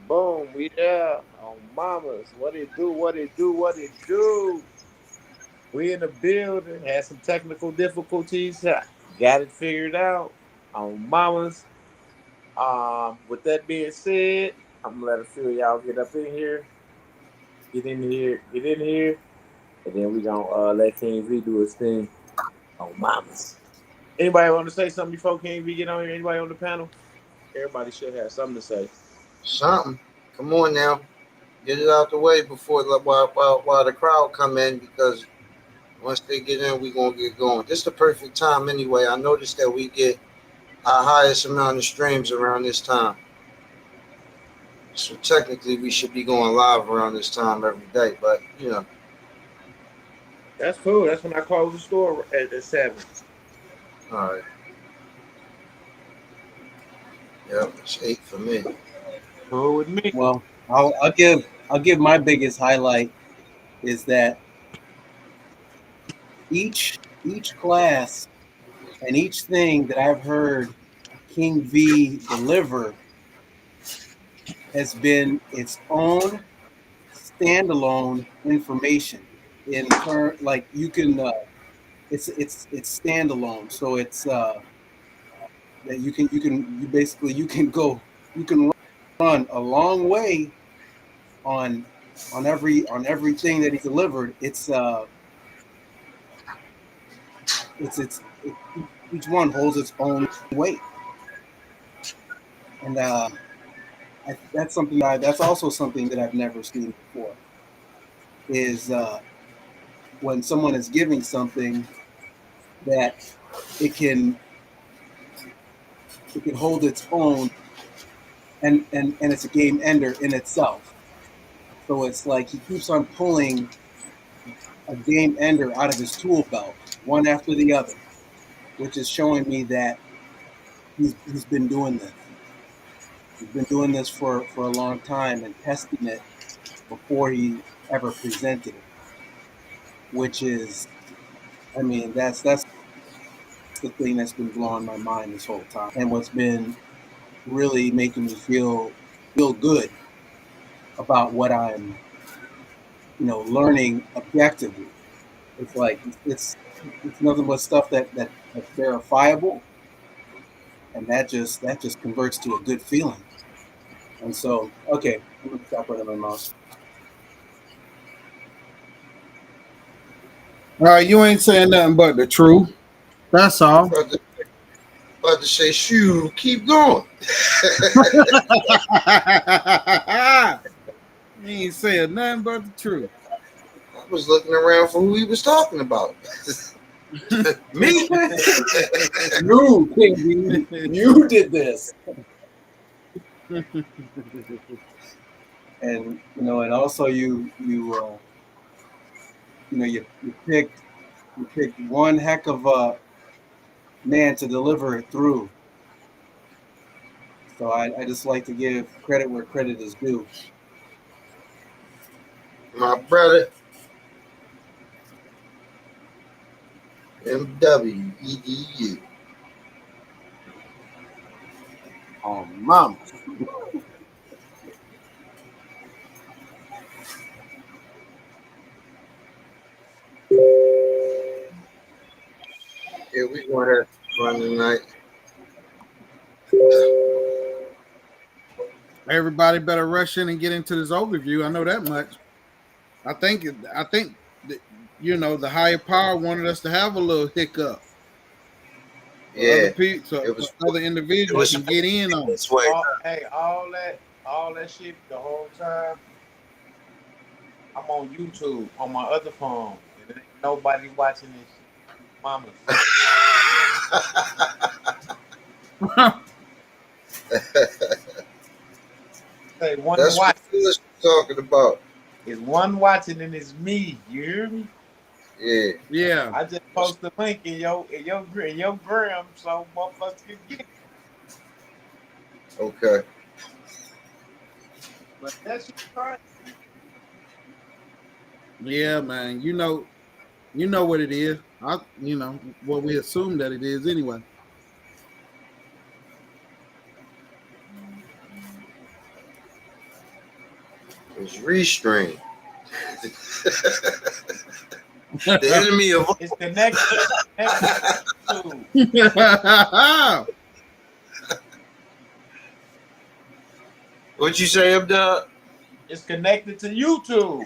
Boom, we there on Mamas. What it do? What it do? What it do? We in the building. Had some technical difficulties. Got it figured out on Mamas. With that being said, I'm gonna let a few of y'all get up in here, get in here, and then we gonna let King V do his thing on Mamas. Anybody want to say something before King V get on here? Anybody on the panel? Everybody should have something to say. Something. Come on now. Get it out the way before while the crowd come in because once they get in, we gonna get going. This is the perfect time anyway. I noticed that we get our highest amount of streams around this time. So technically, we should be going live around this time every day. But That's cool. That's when I close the store at 7. all right. Yep, it's 8 for me. Cool with me. Well, I'll give my biggest highlight is that each class and each thing that I've heard King V deliver has been its own standalone information in turn. Like you can, it's standalone, so it's that you can run a long way on on everything that he delivered. It's each one holds its own weight, and that's also something that I've never seen before. Is when someone is giving something that it can it can hold its own, and it's a game ender in itself. So it's like he keeps on pulling a game ender out of his tool belt, one after the other, which is showing me that he's been doing this. He's been doing this for a long time and testing it before he ever presented it, which is, I mean, that's the thing that's been blowing my mind this whole time, and what's been really making me feel good about what I'm, learning objectively. It's like it's nothing but stuff that's verifiable, and that just converts to a good feeling. And so, okay, I'm gonna stop running my mouth. All right, you ain't saying nothing but the truth. That's all. About to say, shoo, keep going. You ain't saying nothing but the truth. I was looking around for who he was talking about. Me? You, King V, you did this. And and also you picked one heck of a man to deliver it through. So I just like to give credit where credit is due. My brother, MWEDU. Oh, mama. Yeah, we going to run tonight. Everybody better rush in and get into this overview. I know that much. I think that, the higher power wanted us to have a little hiccup. Yeah, Other people, so it was other it individuals was can supposed get to in be on it. this way. Hey, all that shit the whole time. I'm on YouTube on my other phone, and there ain't nobody watching this shit. Mamas. Say one That's what watch. Phyllis was talking about. It's one watching, and it's me. You hear me? Yeah. Yeah. I just post the link in your gram so motherfuckers can get it. Okay. But that shit right. Yeah, man. You know what it is. What we assume that it is anyway. It's Restream. The enemy of It's connected to. what you say, Abdul? It's connected to YouTube.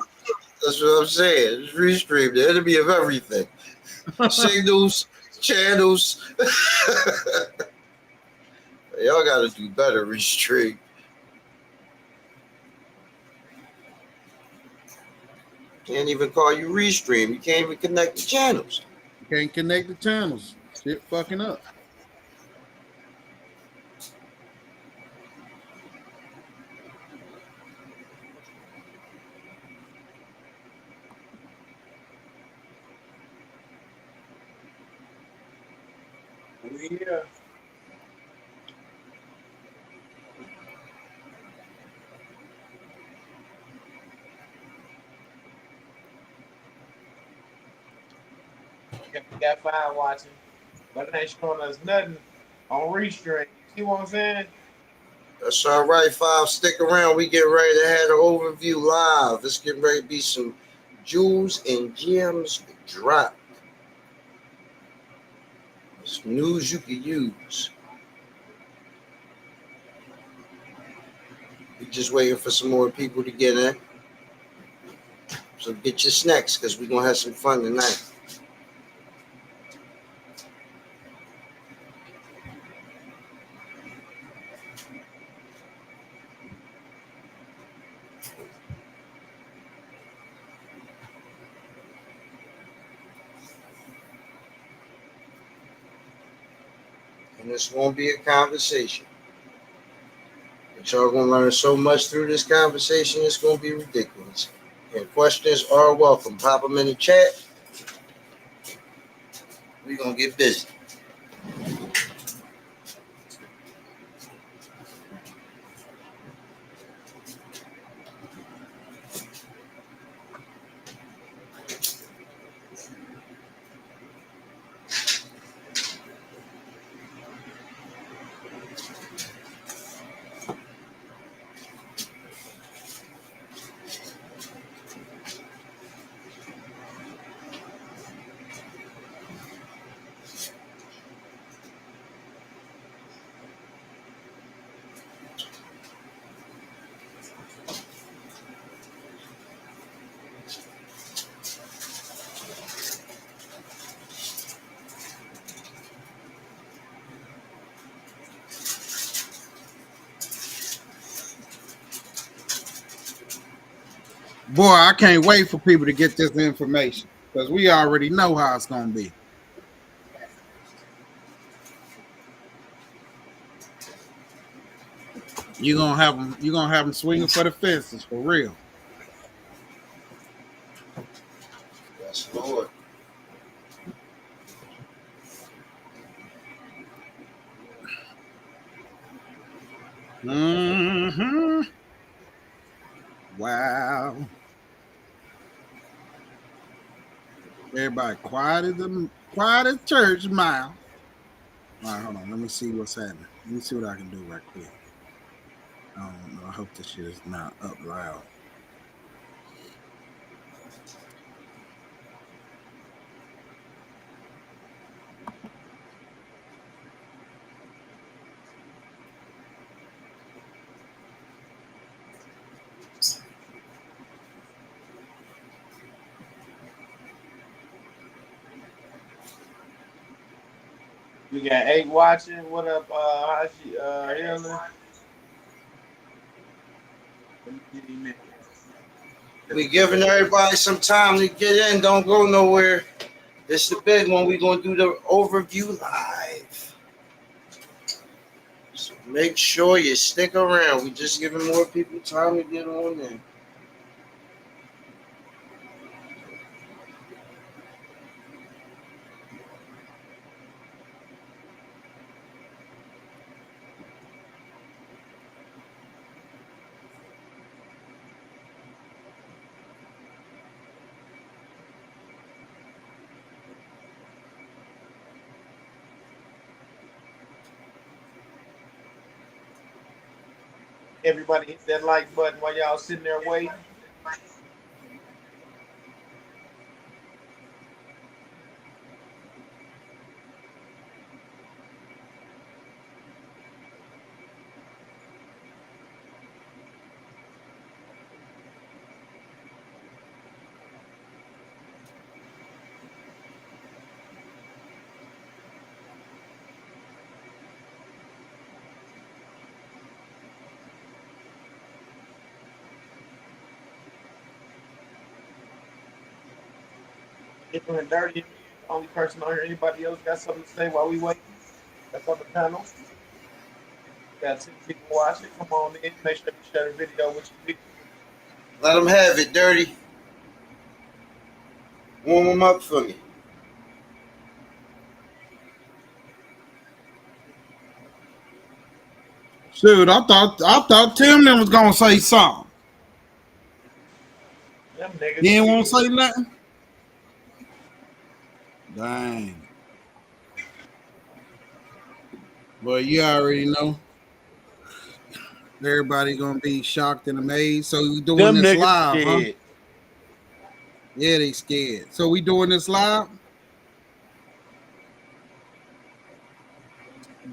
That's what I'm saying. It's Restream, the enemy of everything. Signals, channels. Y'all got to do better, Restream. Can't even call you Restream. You can't even connect the channels. Can't connect the channels. Shit fucking up. Yeah. Got fine watching, but it ain't showing us nothing on Restream. See what I'm saying? That's all right, Five. Stick around. We get ready to have an overview live. It's getting ready to be some jewels and gems drop. It's news you can use. We just waiting for some more people to get in. So get your snacks because we're going to have some fun tonight. And this won't be a conversation. But y'all going to learn so much through this conversation, it's going to be ridiculous. And questions are welcome. Pop them in the chat. We're going to get busy. Boy, I can't wait for people to get this information because we already know how it's gonna be. You're gonna have them swinging for the fences for real. Yes, Lord. Mm-hmm. Wow. Everybody quiet as church mile. All right, hold on. Let me see what's happening. Let me see what I can do right quick. I don't know. I hope this shit is not up loud. We got 8 watching. What up, Hashi Healing? We giving everybody some time to get in. Don't go nowhere. This is the big one. We're going to do the overview live. So make sure you stick around. We're just giving more people time to get on in. Everybody hit that like button while y'all sitting there waiting. If we're dirty, the only person on here. Anybody else got something to say while we wait? That's on the panel. Got 10 people watching. Come on in. Make sure you share the video with your people. Let them have it, Dirty. Warm them up for me. Shoot, I thought Tim was gonna say something. Them niggas. He didn't want to say nothing. Dang. But you already know. Everybody gonna be shocked and amazed. So we doing Them this niggas live, huh? scared. Yeah, they scared. So we doing this live?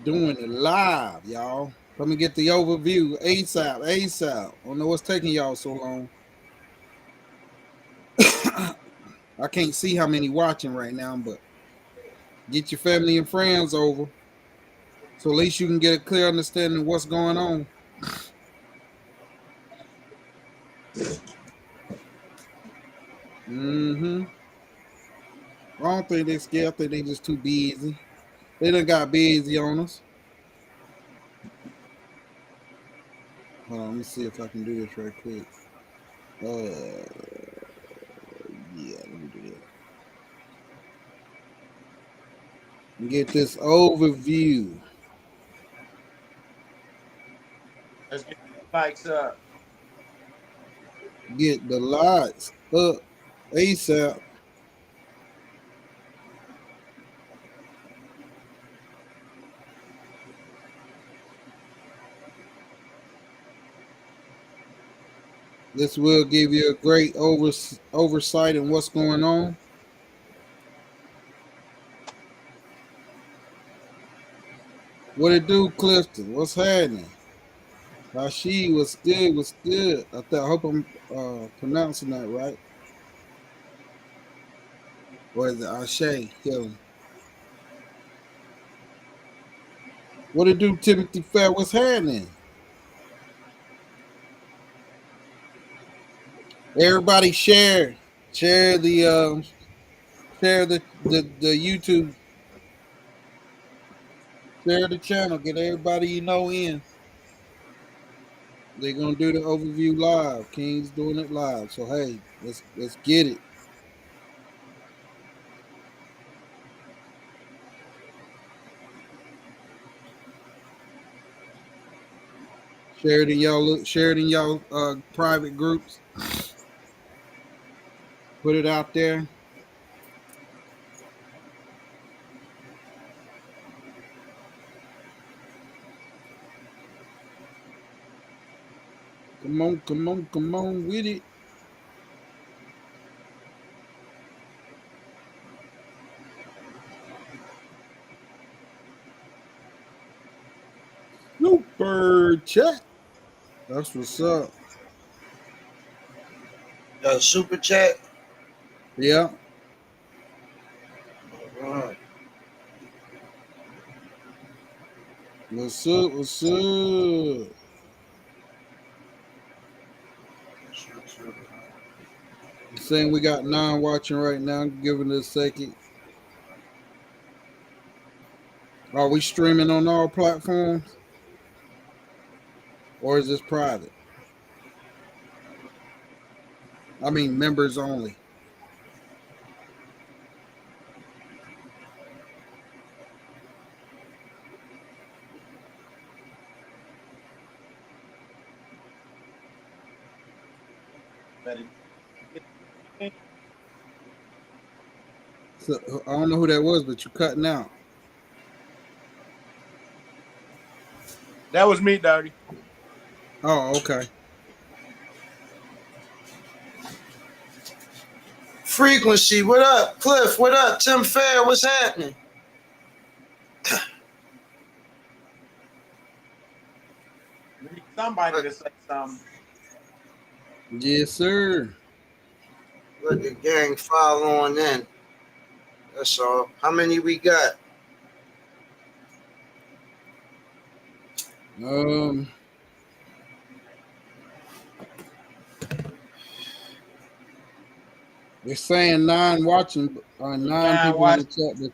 Doing it live, y'all. Let me get the overview. ASAP. I don't know what's taking y'all so long. I can't see how many watching right now, but get your family and friends over. So at least you can get a clear understanding of what's going on. Mm-hmm. I don't think they're scared. I think they just too busy. They done got busy on us. Hold on, let me see if I can do this right quick. Yeah, let me do this. Get this overview. Let's get the likes up. Get the lights up ASAP. This will give you a great oversight in what's going on. What it do, Clifton? What's happening? Rashid, what's good? What's good? I hope I'm pronouncing that right. Or is it Ashe Healing? What it do, Timothy Fair? What's happening? Everybody share the YouTube, share the channel, get everybody you know in. They're gonna do the overview live. King's doing it live. So hey, let's get it. Share it in y'all private groups. Put it out there. Come on with it. Super chat. That's what's up. Super chat. Yeah. All right. What's up? What's up? Saying we got 9 watching right now. Giving it a second. Are we streaming on all platforms? Or is this private? I mean, members only. So, I don't know who that was, but you're cutting out. That was me, Dirty. Oh, okay. Frequency, what up? Cliff, what up? Tim Fair, what's happening? We need somebody to say something. Yes, sir. Let the gang file on in. That's all. How many we got? They're saying 9 watching, 9 Nah, people in the watch. chat, but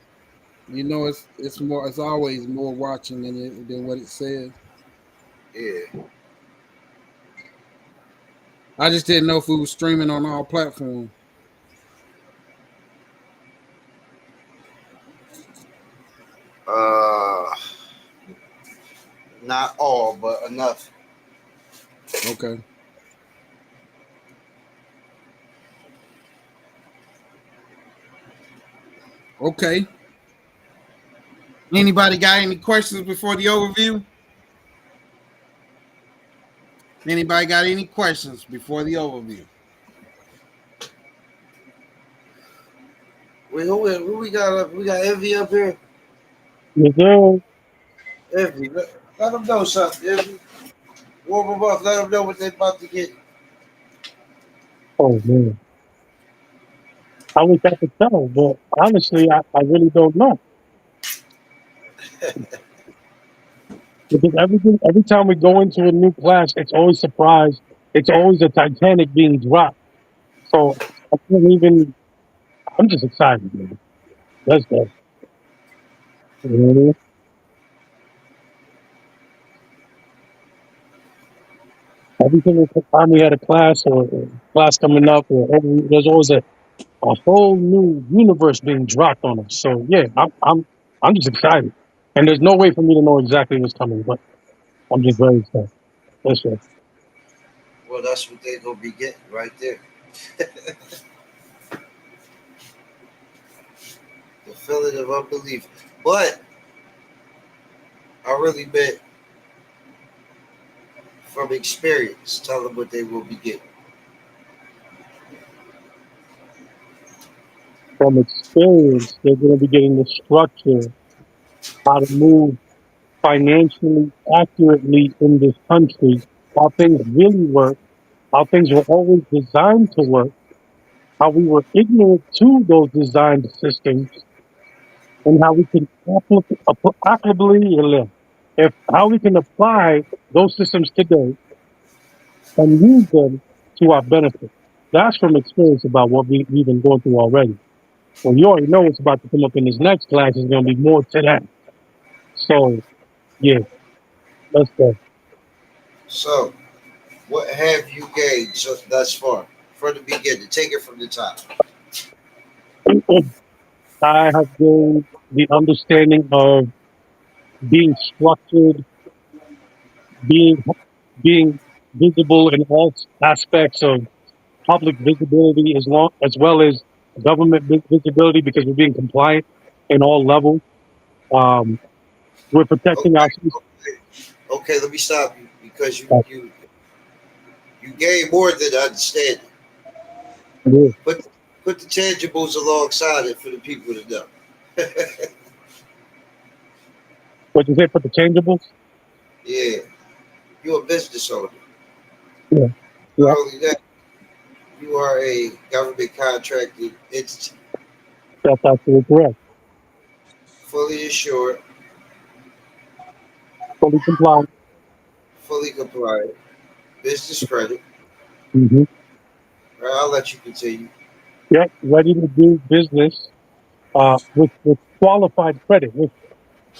you know it's more. It's always more watching than what it says. Yeah. I just didn't know if we was streaming on all platforms. Not all, but enough. Okay. Okay. Anybody got any questions before the overview? Anybody got any questions before the overview? Wait, who we got up? We got Envy up here. Yes, sir. Envy, let them know something. Envy. Warm them up. Let them know what they're about to get. Oh man, I wish I could tell, but honestly, I really don't know because every time we go into a new class, it's always surprise. It's always a Titanic being dropped. So I can't even. I'm just excited, man. Let's go. Mhm. Every single time we had a class or a class coming up, there's always a whole new universe being dropped on us. So yeah, I'm just excited, and there's no way for me to know exactly what's coming, but I'm just very excited. That's right. Well, that's what they're going to be getting right there. The feeling of unbelief. But I really bet from experience, tell them what they will be getting. From experience, they're going to be getting the structure, how to move financially accurately in this country, how things really work, how things were always designed to work, how we were ignorant to those designed systems, and how we can if how we can apply those systems today and use them to our benefit. That's from experience about what we've been going through already. Well, you already know what's about to come up in this next class is going to be more to that. So, yeah, let's go. So, what have you gained thus far? From the beginning, take it from the top. I have gained the understanding of being structured, being being visible in all aspects of public visibility, as well as government visibility, because we're being compliant in all levels. Um, we're protecting our Okay, citizens. okay. Let me stop you because you gain more than understanding. Yeah. Put the tangibles alongside it for the people to know. What you say for the changeables? Yeah, you're a business owner. Yeah, Not yeah, only that, you are a government contracted entity, that's absolutely correct. fully insured, Fully compliant. fully compliant, business credit. Hmm. All right, I'll let you continue. Yeah, ready to do business with qualified credit,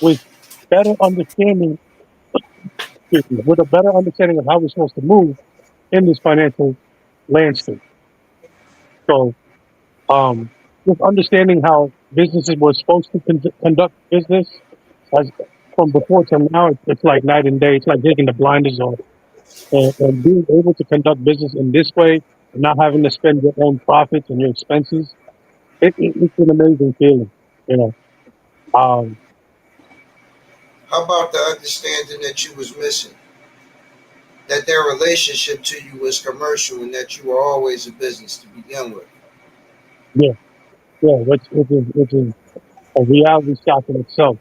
with better understanding, excuse me, with a better understanding of how we're supposed to move in this financial landscape. So, um, just understanding how businesses were supposed to conduct business as from before to now, it's like night and day. It's like taking the blinders off and being able to conduct business in this way and not having to spend your own profits and your expenses. It's an amazing feeling, you know. Um, How about the understanding that you was missing? that their relationship to you was commercial and that you were always a business to begin with. Yeah, yeah, which is a reality shock in itself.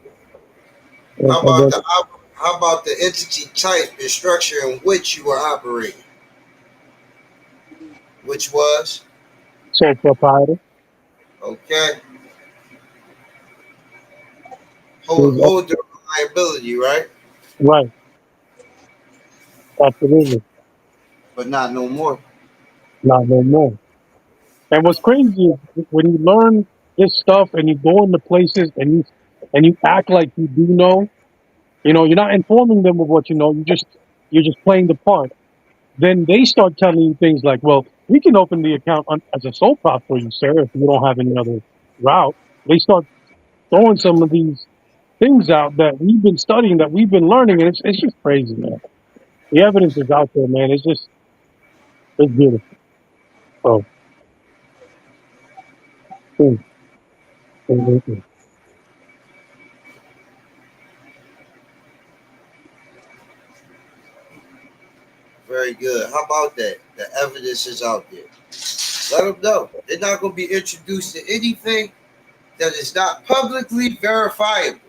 How And about then the entity type and structure in which you were operating, which was sole proprietor okay, is holder of liability, right? right, absolutely, But not no more. not no more. And what's crazy is when you learn this stuff and you go into places and you act like you do know, you're not informing them of what you know. You're just playing the part. Then they start telling you things like, "Well, we can open the account as a sole prop for you, sir, if you don't have any other route." They start throwing some of these things out that we've been studying, that we've been learning, and it's just crazy, man. The evidence is out there, man. It's beautiful. So, mm, mm, mm. Very good. How about that? The evidence is out there. Let them know. They're not going to be introduced to anything that is not publicly verifiable.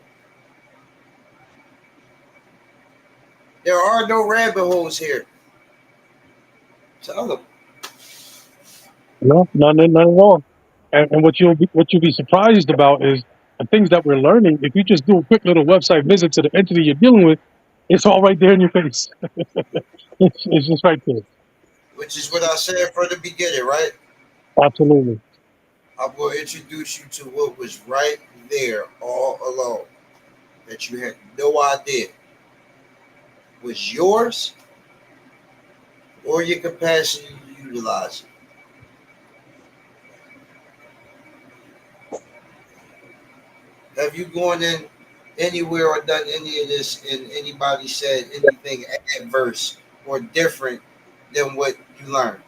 There are no rabbit holes here. Tell them. No, none at all. And what you'll be surprised about is the things that we're learning. If you just do a quick little website visit to the entity you're dealing with, it's all right there in your face. It's just right there. Which is what I said from the beginning, right? Absolutely. I'm going to introduce you to what was right there all along that you had no idea was yours or your capacity to utilize it. Have you gone in anywhere or done any of this and anybody said anything adverse or different than what you learned?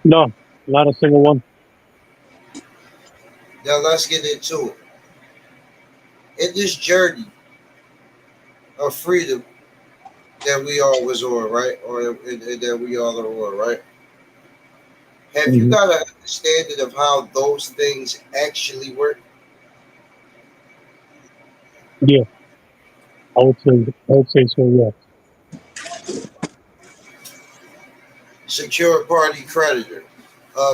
No, not a single one. Now let's get into it. In this journey of freedom that we all was on, right? Or that we all are on, right? Have you Hmm. got an understanding of how those things actually work? Yeah, I would say so. Yeah. Secure party creditor,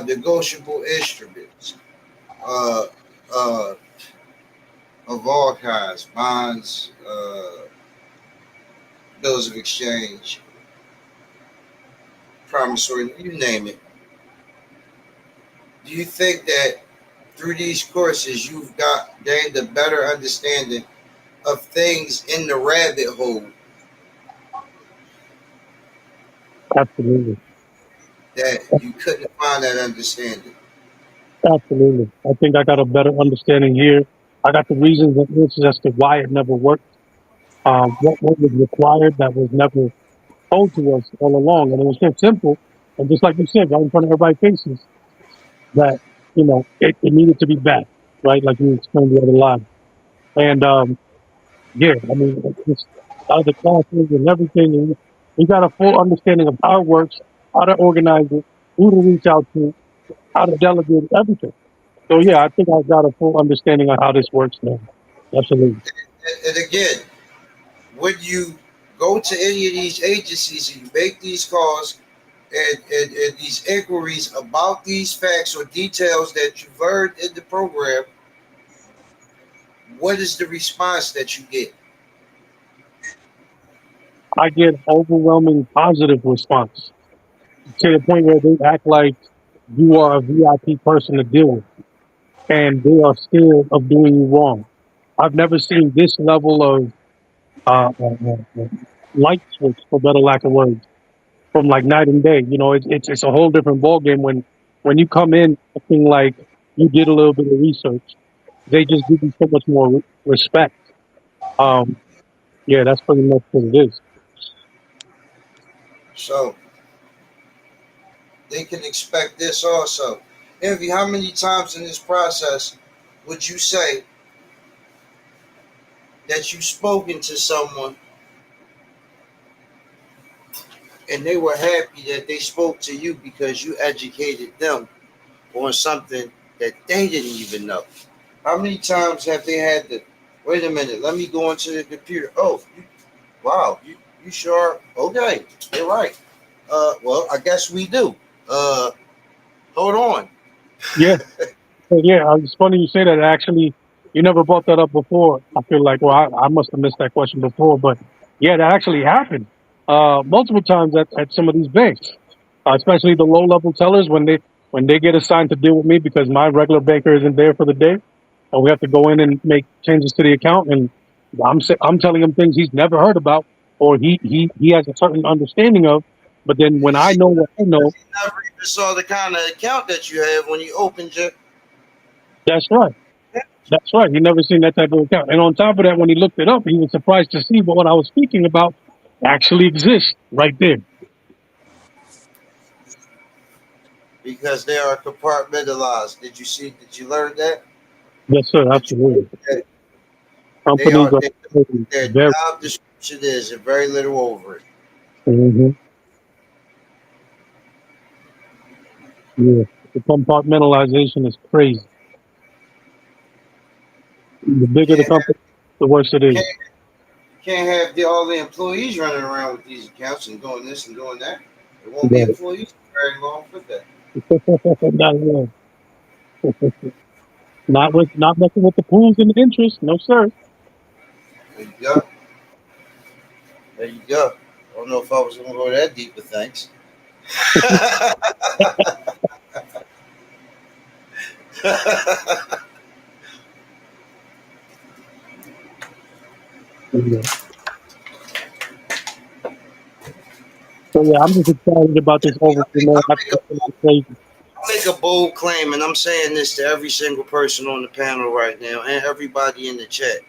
negotiable instruments, uh, uh, of all kinds, bonds, bills of exchange, promissory, you name it. Do you think that through these courses you've got gained a better understanding of things in the rabbit hole Absolutely. that you couldn't find that understanding? Absolutely. I think I got a better understanding here. I got the reasons and answers as to why it never worked. What was required that was never told to us all along, and it was so simple. And just like you said, right in front of everybody's faces, that it needed to be back, right? Like you explained the other line. And yeah, I mean, just other classes and everything. And we got a full understanding of how it works, how to organize it, who to reach out to, how to delegate everything. So yeah, I think I've got a full understanding of how this works now. Absolutely. And again, when you go to any of these agencies and you make these calls and these inquiries about these facts or details that you've learned in the program, what is the response that you get? I get overwhelming positive response to the point where they act like you are a VIP person to deal with, and they are scared of doing you wrong. I've never seen this level of light switch, for better lack of words, from like night and day. It's a whole different ballgame when you come in acting like you did a little bit of research. They just give you so much more respect. Um, yeah, that's pretty much what it is. So they can expect this also. Envy, how many times in this process would you say that you've spoken to someone and they were happy that they spoke to you because you educated them on something that they didn't even know. How many times have they had to wait a minute, let me go into the computer? Oh, wow, you sure? Okay, you're right. Well, I guess we do. Uh, hold on. Yeah, yeah. It's funny you say that. Actually, you never brought that up before. I feel like, well, I must have missed that question before, but yeah, that actually happened multiple times at some of these banks, especially the low level tellers when they get assigned to deal with me because my regular banker isn't there for the day, and we have to go in and make changes to the account, and I'm telling him things he's never heard about or he has a certain understanding of, but then when I See, know what I know, he never even saw the kind of account that you have when you opened your. that's right. That's right. He never seen that type of account. And on top of that, when he looked it up, he was surprised to see what I was speaking about actually exists right there. Because they are compartmentalized. Did you see? Did you learn that? Yes, sir. Did you Absolutely. that they Companies are are they, their very, job description is and very little over it. hmm yeah. The compartmentalization is crazy. The bigger the Can't company, the worse it is. can't can't have all the employees running around with these accounts and doing this and doing that. There won't be Right. employees for very long for that. Not, really. Not messing with the pools and the interest. No, sir. There you go. There you go. I don't know if I was gonna go that deep, but thanks. Yeah. So yeah, I'm just excited about this overview, man. I'll I make think a it's crazy. make a bold claim, and I'm saying this to every single person on the panel right now and everybody in the chat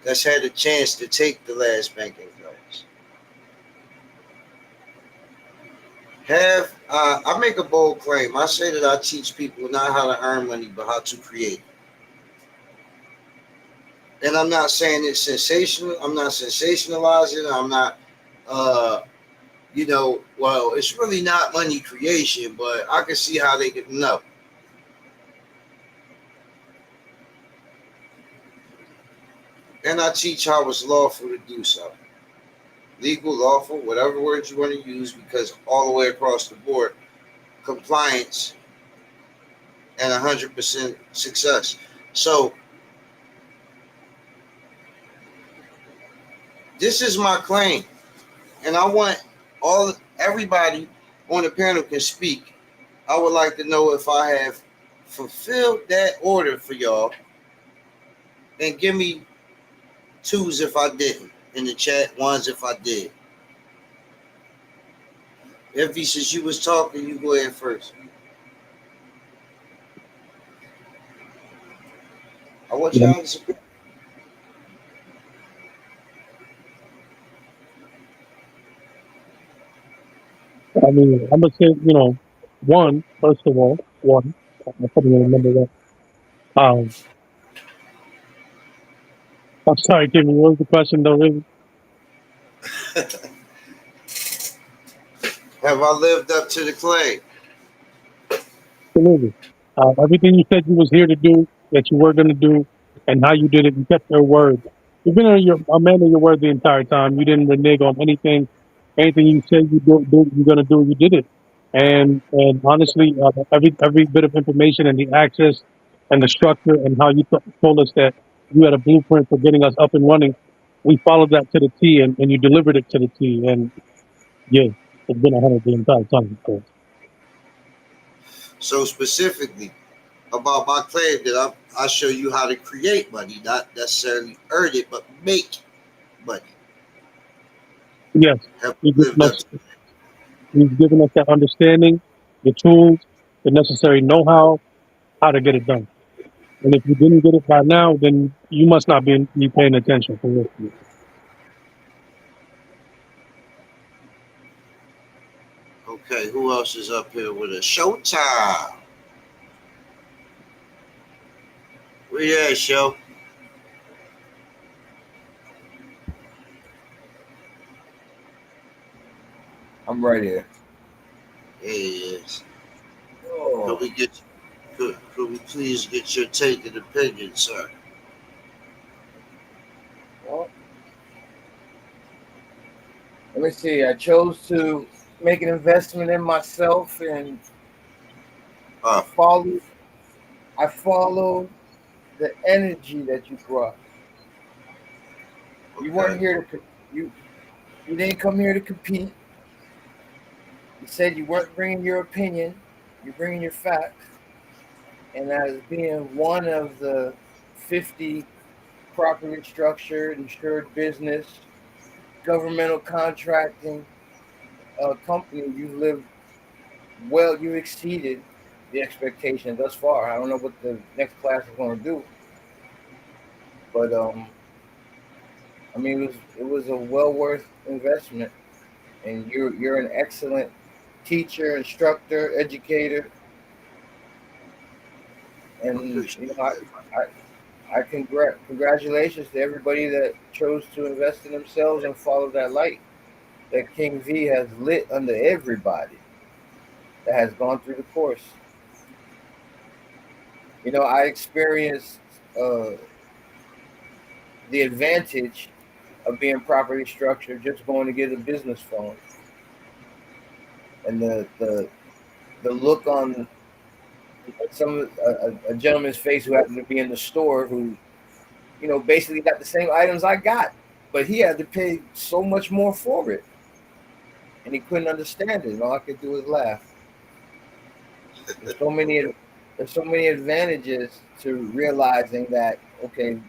that's had a chance to take the last banking class. I make a bold claim. I say that I teach people not how to earn money, but how to create. And I'm not saying it's sensational. I'm not sensationalizing. I'm not, uh, well, it's really not money creation, but I can see how they could know. And I teach how it's lawful to do so. Legal, lawful, whatever words you want to use, because all the way across the board, compliance and 100% success. So this is my claim, and I want everybody on the panel can speak. I would like to know if I have fulfilled that order for y'all, and give me twos if I didn't in the chat, ones if I did. If since you was talking, you go ahead first. I want Yeah. y'all to. I mean, I'm gonna say, one, first of all, one. I probably remember that. Um, I'm sorry, Kimmy. What was the question, though? Really? Have I lived up to the claim? Absolutely. Everything you said you was here to do, that you were going to do, and how you did it, you kept your word. You've been a man of your word the entire time. You didn't renege on anything. Anything you said you're going to do, you did it. And honestly, every bit of information and the access and the structure and how you told us that you had a blueprint for getting us up and running, we followed that to the T, and you delivered it to the T. And yeah, it's been 100 the entire time. So So specifically about my claim that I show you how to create money, not necessarily earn it, but make money. yes, Have you lived given up us to He's given us that understanding, the tools, the necessary know-how, how to get it done. And if you didn't get it by now, then you must not be paying attention for real. Okay, who else is up here with us? Showtime. Where you at, show? I'm right here. There he is. Oh, Could we please get your take and opinion, sir? well, let me see. I chose to make an investment in myself and Uh, follow. I follow the energy that you brought. You weren't okay. here to you. You didn't come here to compete. You said you weren't bringing your opinion. You're bringing your facts. And as being one of the 50 properly structured, insured business, governmental contracting company, you've lived well. You exceeded the expectation thus far. I don't know what the next class is going to do, but I mean, it was a well worth investment, and you're an excellent teacher, instructor, educator, and Appreciate you know that. I congratulations to everybody that chose to invest in themselves and follow that light that King V has lit under everybody that has gone through the course. You know, I experienced uh, the advantage of being properly structured just going to get a business phone, and the look on a gentleman's face who happened to be in the store who basically got the same items I got, but he had to pay so much more for it, and he couldn't understand it, and all I could do was laugh. There's so many there's so many advantages to realizing that, okay,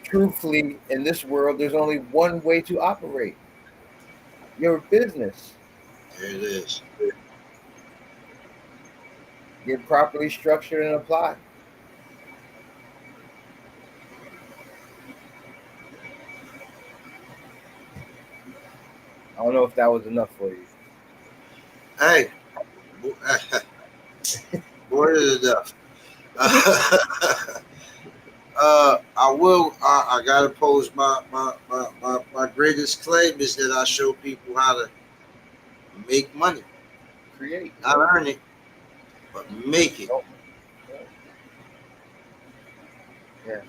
truthfully, in this world, there's only one way to operate. Your business. There it is. Get properly structured and applied. I don't know if that was enough for you. Hey, more than enough. I will. I gotta pose my greatest claim is that I show people how to make money, Create. not earn it, but make it. Oh, yeah.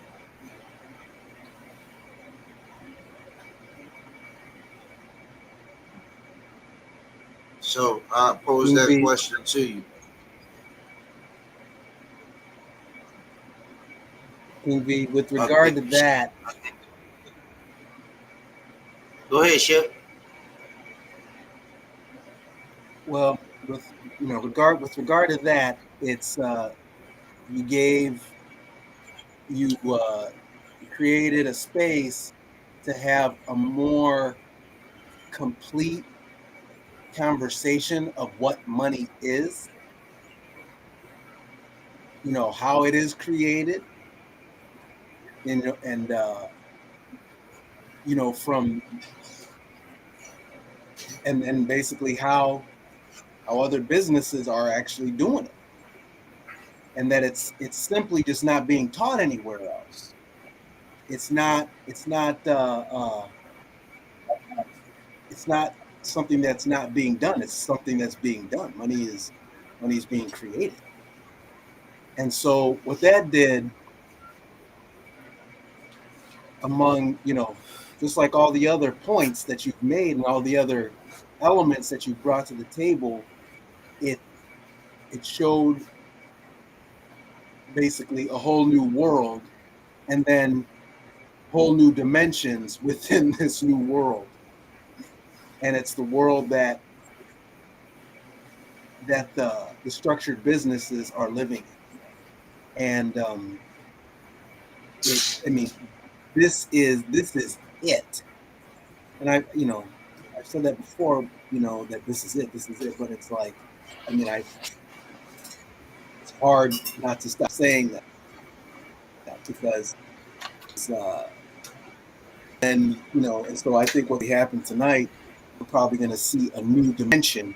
So I pose King that V, question to you. King V, with I regard think to you should. that, Go ahead, Shep. well, with regard to that, it's you gave you created a space to have a more complete conversation of what money is, how it is created, and from and basically how other businesses are actually doing it, and that it's simply just not being taught anywhere else. It's not something that's not being done. It's something that's being done. Money is being created. And so what that did, among just like all the other points that you've made and all the other elements that you brought to the table, it it showed basically a whole new world, and then whole new dimensions within this new world. And it's the world that the structured businesses are living in. And I mean, this is it. And I've said that before, that this is it. But it's like, I mean, it's hard not to stop saying that because uh, and so I think what happened tonight, we're probably going to see a new dimension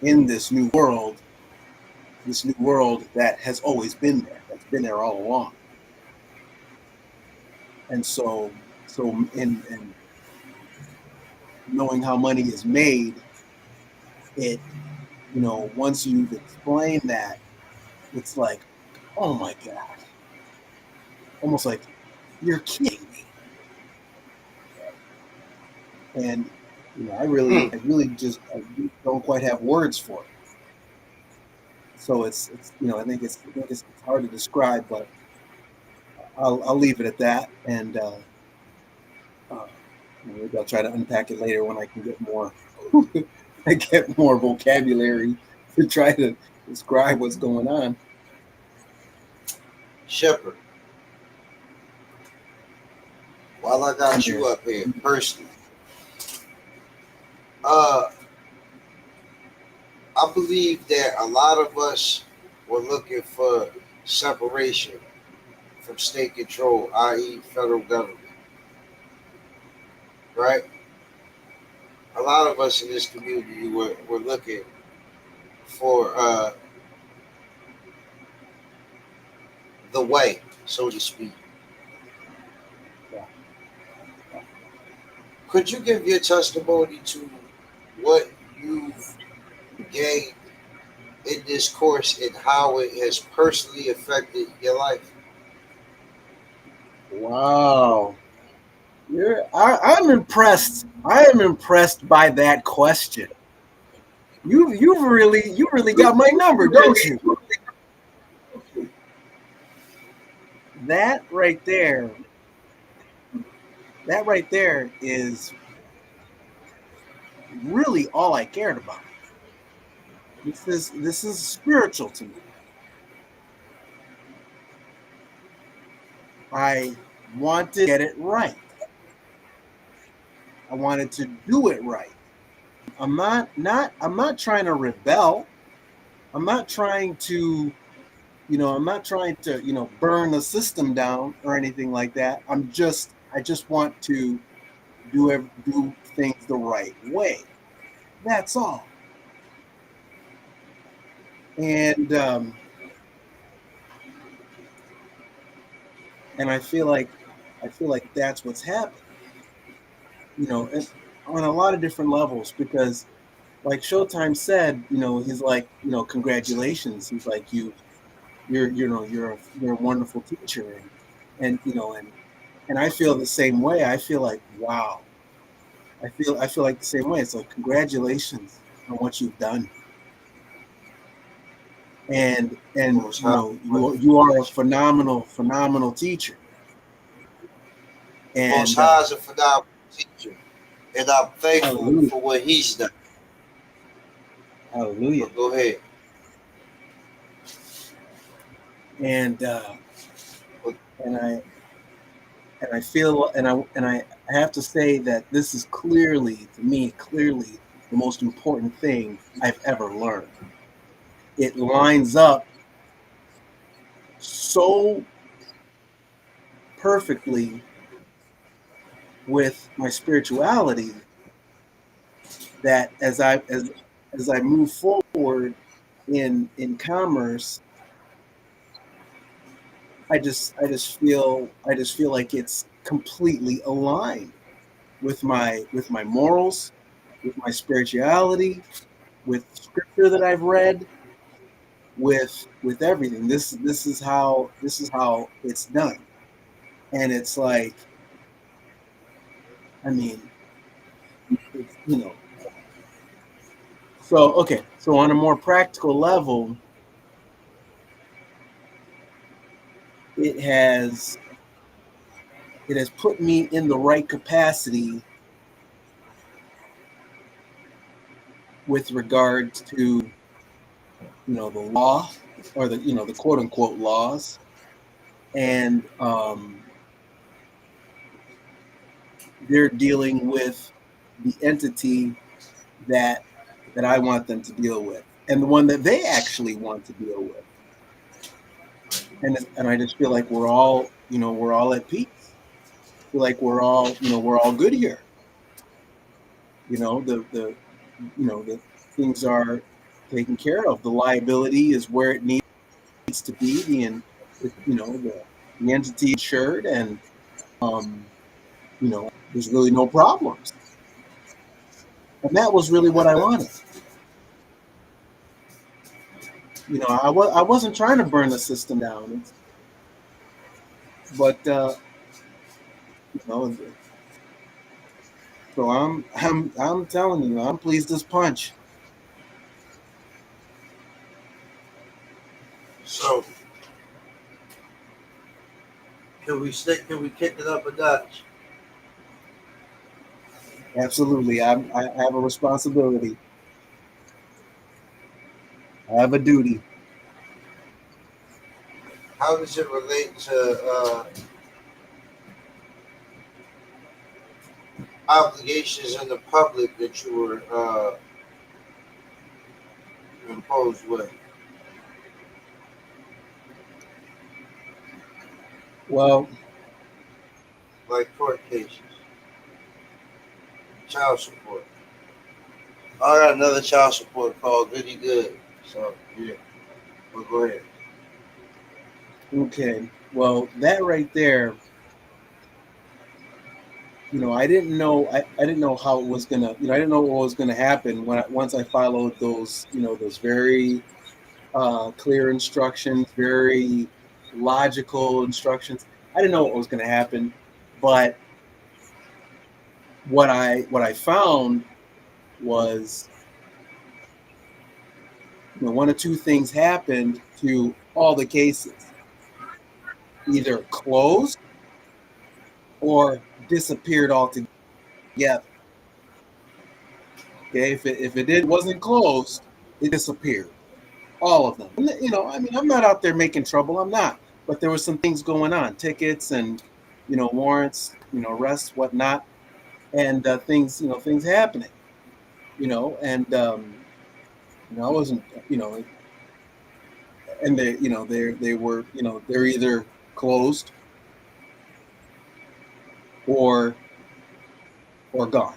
in this new world that has always been there, that's been there all along. And so in knowing how money is made, it, once you've explained that, it's like, oh my God, almost like you're kidding me. And I really just I don't quite have words for it. So it's I think it's hard to describe, but I'll leave it at that, and maybe I'll try to unpack it later when I can get more I get more vocabulary to try to describe what's going on. Shepherd, while I got you up here personally, I believe that a lot of us were looking for separation from state control, i.e., federal government, right? A lot of us in this community were looking for the way, so to speak. Yeah. Could you give your testimony to what you've gained in this course and how it has personally affected your life? Wow. I'm impressed. I am impressed by that question. You really got my number, don't you? That right there is really all I cared about. This is spiritual to me. I wanted to get it right. I wanted to do it right. I'm not trying to rebel. I'm not trying to burn the system down or anything like that. I just want to do things the right way. That's all. And I feel like that's what's happened. And on a lot of different levels, because like Showtime said, he's like, congratulations. He's like, you're a wonderful teacher, and I feel the same way. I feel like, wow. I feel like the same way. It's like, congratulations on what you've done. And you are a phenomenal teacher. And Most High is a phenomenal teacher, and I'm thankful hallelujah. for what he's done. Hallelujah. But go ahead. And I feel and I have to say that this is clearly the most important thing I've ever learned. It lines up so perfectly with my spirituality that as I move forward in commerce, I just feel like it's completely aligned with my morals, with my spirituality, with scripture that I've read, with everything. This is how it's done. And it's like, I mean, it's, so okay, so on a more practical level, it has put me in the right capacity with regards to the law, or the quote unquote laws, and they're dealing with the entity that I want them to deal with, and the one that they actually want to deal with. And I just feel like we're all at peace. I feel like we're all good here. The things are taken care of. The liability is where it needs to be, and the entity insured, and there's really no problems. And that was really what I wanted. I wasn't trying to burn the system down, but you know, so I'm telling you, I'm pleased as punch. So can we kick it up a notch? Absolutely, I have a responsibility. I have a duty. How does it relate to obligations in the public that you were imposed with? Well, Like court cases, child support. I got another child support call, goody good. So yeah, well, go ahead. okay. Well, that right there, I didn't know. I didn't know how it was gonna. I didn't know what was gonna happen once I followed those. Those very clear instructions, very logical instructions. I didn't know what was gonna happen, but what I found was, one of two things happened to all the cases: either closed or disappeared altogether. Okay, if it wasn't closed, it disappeared. All of them. I mean, I'm not out there making trouble. I'm not. But there were some things going on, tickets and warrants, arrests, whatnot, and things happening. And I wasn't, and they were, they're either closed or gone.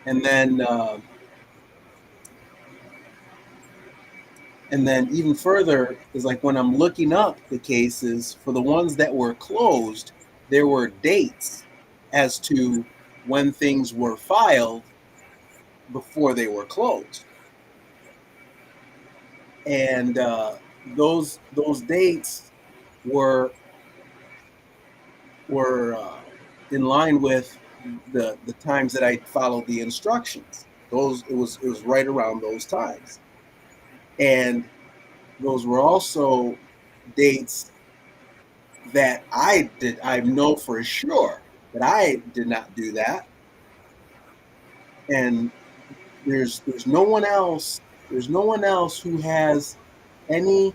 And then even further is like when I'm looking up the cases for the ones that were closed, there were dates as to when things were filed before they were closed, and those dates were in line with the times that I followed the instructions. It was right around those times, and those were also dates that I know for sure that I did not do that, and there's no one else who has any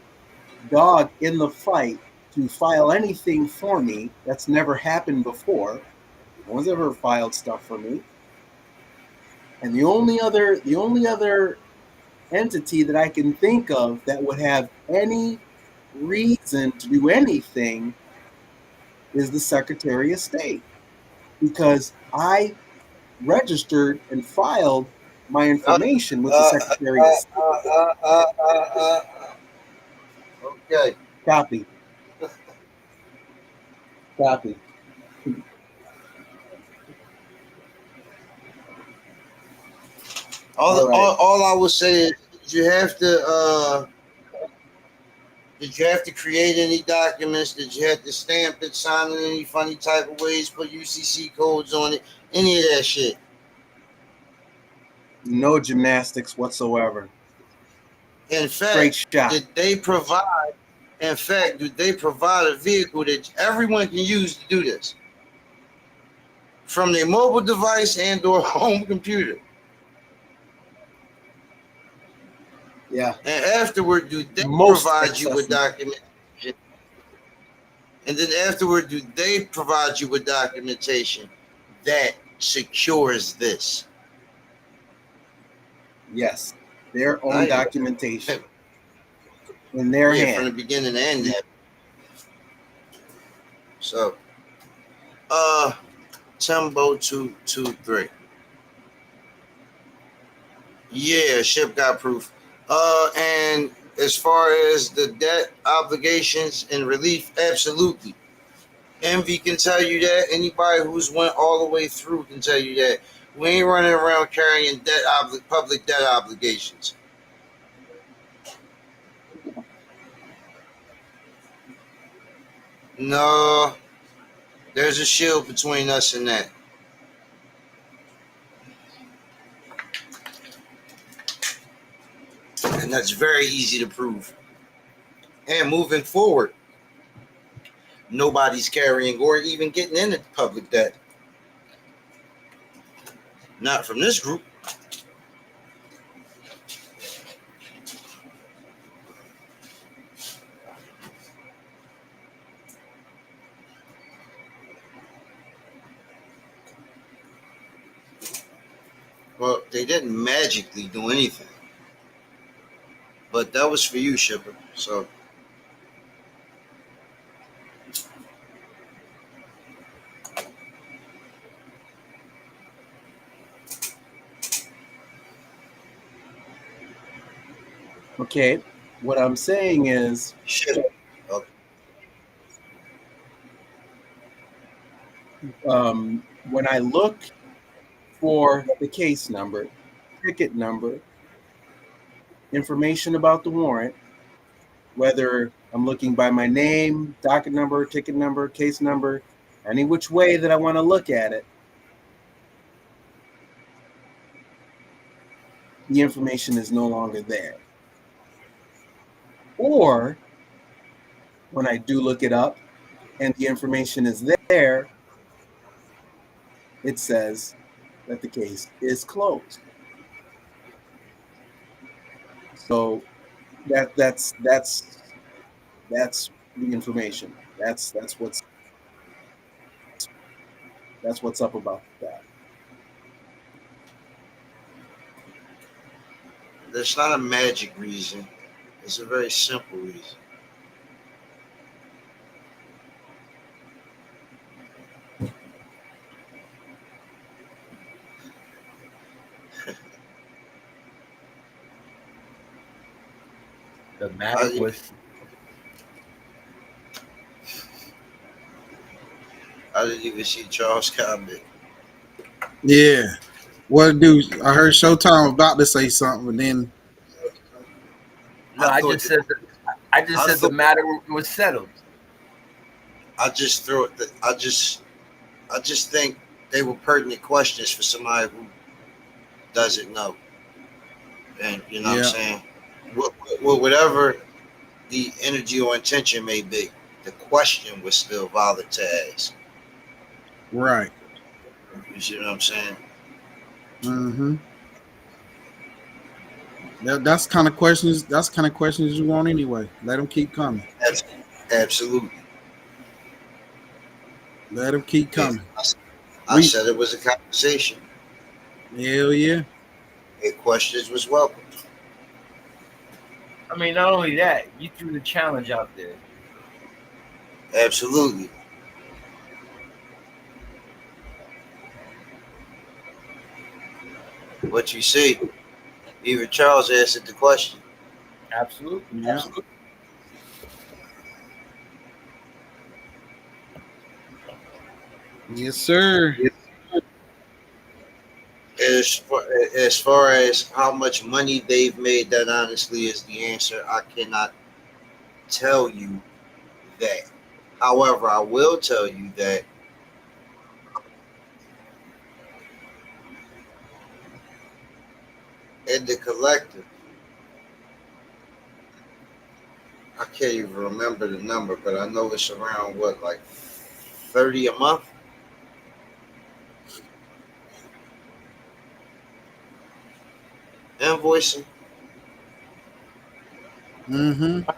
dog in the fight to file anything for me. That's never happened before. No one's ever filed stuff for me. And the only other entity that I can think of that would have any reason to do anything is the Secretary of State, because I registered and filed my Uh, information with the uh, Secretary of State. okay. Copy. Copy. All right. All I will say is, did you have to create any documents? Did you have to stamp it, sign it in any funny type of ways, put UCC codes on it, any of that shit? No gymnastics whatsoever. In Straight fact, shot. did they provide a vehicle that everyone can use to do this? From their mobile device and or home computer. Yeah. And afterward, do they Most provide you with accessible. documentation? And then afterward, do they provide you with documentation that secures this? Yes. Their own Right. documentation in their Yeah, hand. from the beginning to end. So, Tembo 223. Yeah, ship got proof. And as far as the debt obligations and relief, absolutely. Envy can tell you that. Anybody who's went all the way through can tell you that. We ain't running around carrying public debt obligations. No, there's a shield between us and that. And that's very easy to prove. And moving forward, nobody's carrying or even getting into public debt. Not from this group. Well, they didn't magically do anything. But that was for you, Shipper. So Okay. What I'm saying is, shit. Okay. when I look for the case number, ticket number, information about the warrant, whether I'm looking by my name, docket number, ticket number, case number, any which way that I want to look at it, the information is no longer there. Or when I do look it up and the information is there, it says that the case is closed. So that's the information. That's what's up about that. There's not a magic reason. It's a very simple reason. The magic was I didn't even see Charles' comment. Yeah. What do I heard Showtime about to say something, but then no. I just said the matter was settled. I just threw it. I just think they were pertinent questions for somebody who doesn't know. And you know what I'm saying? Whatever the energy or intention may be, the question was still valid to ask. right. You see what I'm saying? Mm-hmm. That's kind of questions. That's kind of questions you want anyway. Let them keep coming. Absolutely. Let them keep coming. I said it was a conversation. Hell yeah. And questions was welcome. I mean, not only that, you threw the challenge out there. Absolutely. What you see, even Charles answered the question. Absolutely. Yeah. Absolutely. Yes, sir. As far as how much money they've made, that honestly is the answer. I cannot tell you that. However, I will tell you that in the collective, I can't even remember the number, but I know it's around what, like 30 a month? Invoicing. Mm-hmm.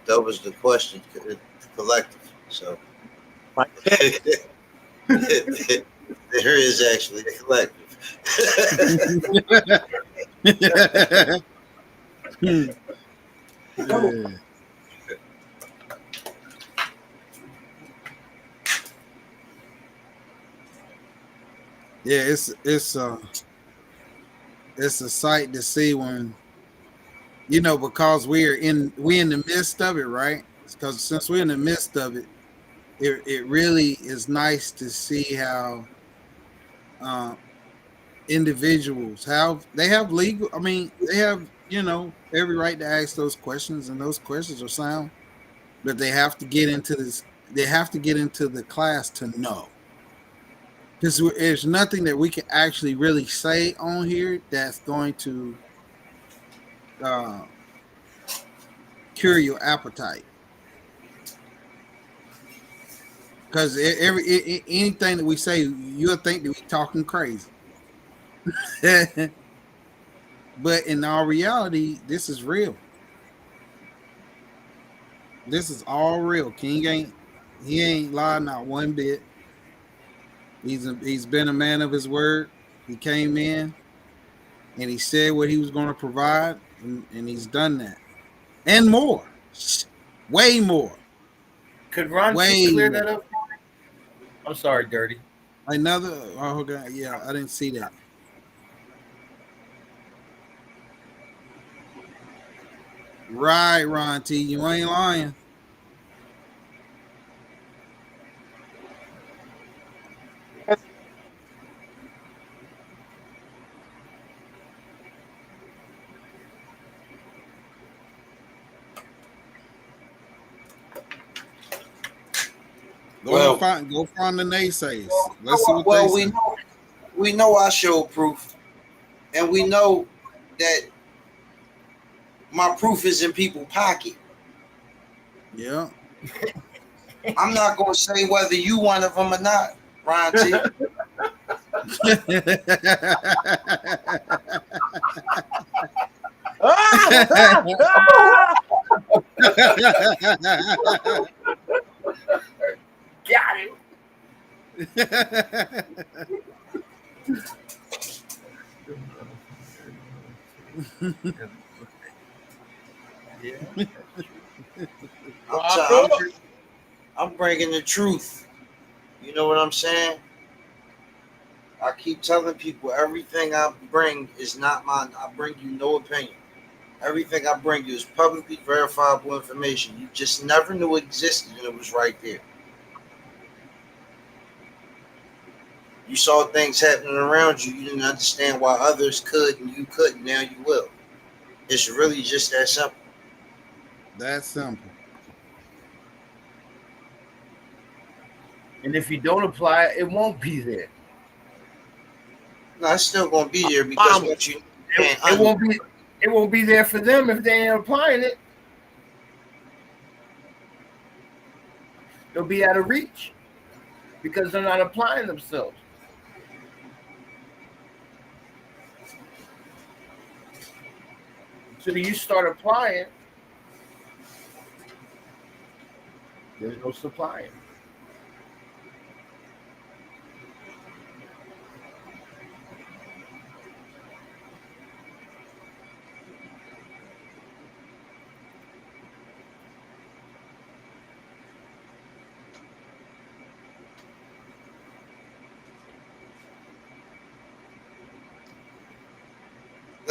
That was the question, collective. So there is actually a collective. Yeah. Yeah, it's a sight to see when because we in the midst of it, right? Because since we're in the midst of it, it really is nice to see how uh, individuals have legal. I mean, they have every right to ask those questions, and those questions are sound. But they have to get into this. They have to get into the class to know. Because there's nothing that we can actually really say on here that's going to uh, cure your appetite. Because anything that we say, you'll think that we're talking crazy. But in all reality, this is real. This is all real. He ain't lied not one bit. He's been a man of his word. He came in and he said what he was going to provide, and he's done that and more, way more, Could Ron T way clear more. that up? I'm sorry, Dirty. Another, oh god, yeah, I didn't see that. Right, Ron T, you ain't lying. Go find the naysays. Let's see what they say. We know I show proof, and we know that my proof is in people's pocket. Yeah. I'm not gonna say whether you one of them or not, Ron T. Got it. Yeah. I'm bringing the truth. You know what I'm saying? I keep telling people everything I bring is not mine. I bring you no opinion. Everything I bring you is publicly verifiable information. You just never knew it existed, and it was right there. You saw things happening around you. You didn't understand why others could and you couldn't. Now you will. It's really just that simple. That's simple. And if you don't apply it, it won't be there. No, it's still gonna be there because once you it won't be there for them if they ain't applying it. They'll be out of reach because they're not applying themselves. So you start applying, there's no supplying.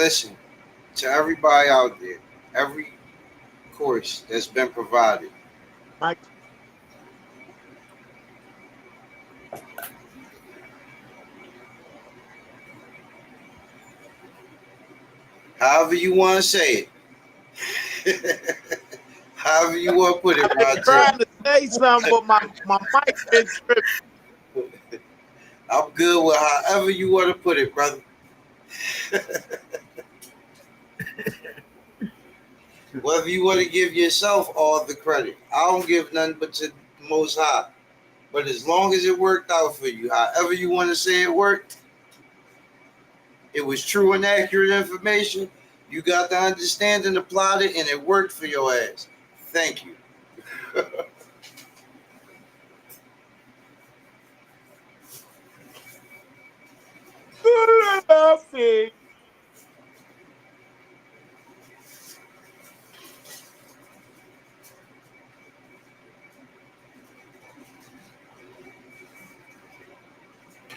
listen to everybody out there. Every course that's been provided. Mike. However you want to say it. However you want to put it, I'm trying to say something, but my mic been tripping. I'm good with however you want to put it, brother. Whether you want to give yourself all the credit. I don't give none but to the Most High. But as long as it worked out for you, however you want to say it worked, it was true and accurate information. You got the understanding, applied it, and it worked for your ass. Thank you. Good enough, see.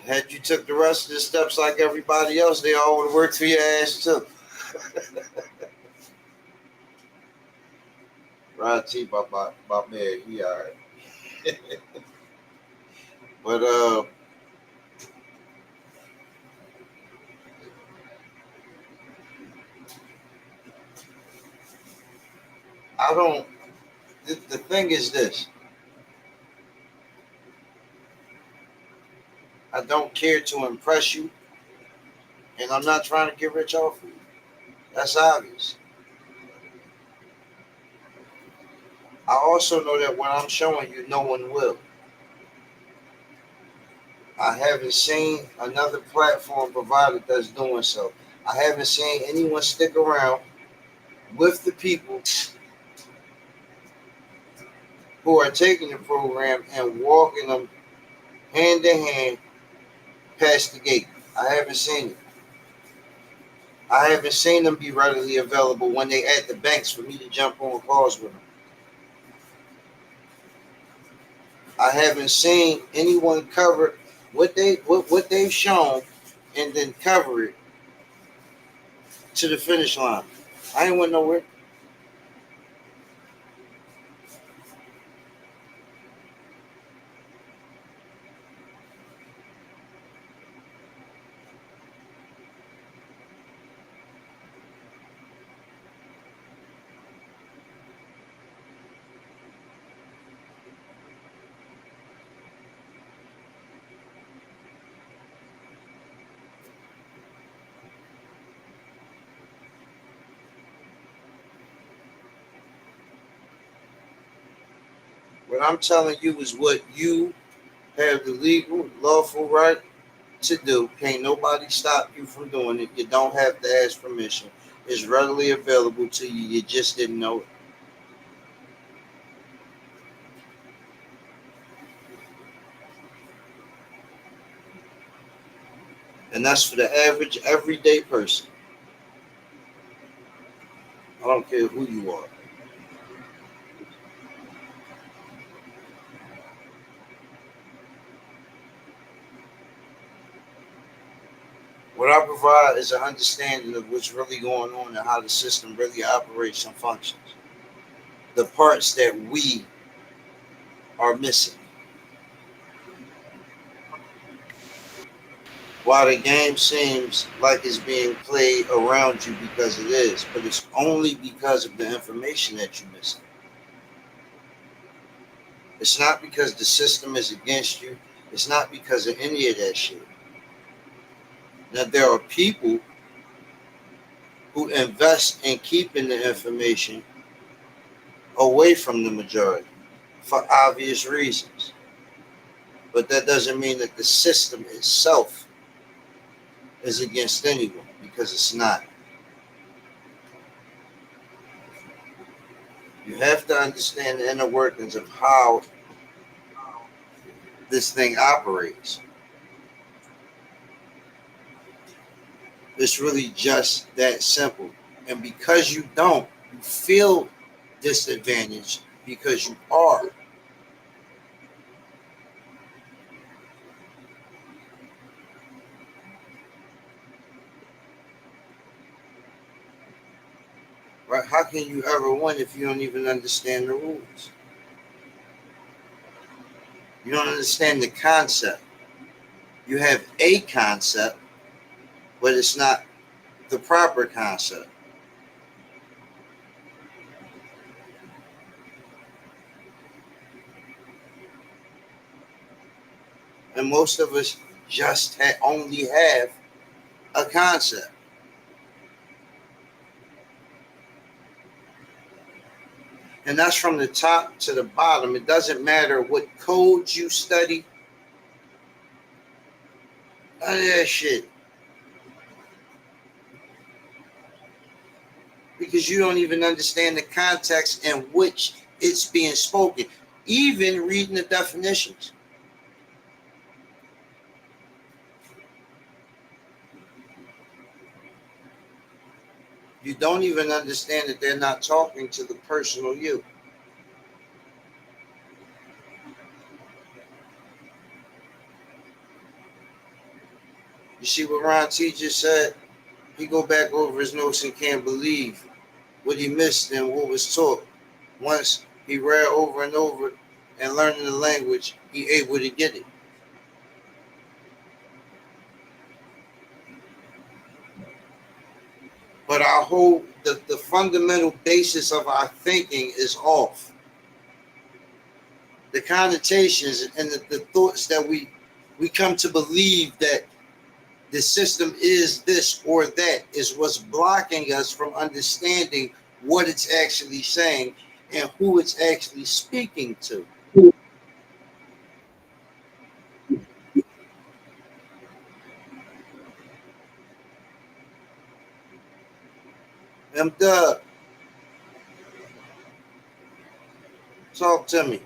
Had you took the rest of the steps like everybody else, they all would have worked for your ass too. Ron T, my man, he all right. But I don't. The thing is this: I don't care to impress you, and I'm not trying to get rich off of you. That's obvious. I also know that when I'm showing you, no one will. I haven't seen another platform provider that's doing so. I haven't seen anyone stick around with the people who are taking the program and walking them hand in hand past the gate. I haven't seen it. I haven't seen them be readily available when they at the banks for me to jump on calls with them. I haven't seen anyone cover what they've shown and then cover it to the finish line. I ain't went nowhere. What I'm telling you is what you have the legal, lawful right to do. Can't nobody stop you from doing it. You don't have to ask permission. It's readily available to you. You just didn't know it. And that's for the average, everyday person. I don't care who you are. What I provide is an understanding of what's really going on and how the system really operates and functions. The parts that we are missing. While the game seems like it's being played around you because it is, but it's only because of the information that you're missing. It's not because the system is against you. It's not because of any of that shit. Now, there are people who invest in keeping the information away from the majority for obvious reasons. But that doesn't mean that the system itself is against anyone, because it's not. You have to understand the inner workings of how this thing operates. It's really just that simple. And because you don't, you feel disadvantaged because you are. Right? How can you ever win if you don't even understand the rules? You don't understand the concept. You have a concept, but it's not the proper concept. And most of us just only have a concept. And that's from the top to the bottom. It doesn't matter what codes you study. None of that shit. Because you don't even understand the context in which it's being spoken. Even reading the definitions. You don't even understand that they're not talking to the personal you. You see what Ron T just said? He go back over his notes and can't believe what he missed and what was taught. Once he read over and over and learning the language, he able to get it. But our whole the fundamental basis of our thinking is off. The connotations and the thoughts that we come to believe that the system is this or that is what's blocking us from understanding what it's actually saying and who it's actually speaking to. Dub, talk to me.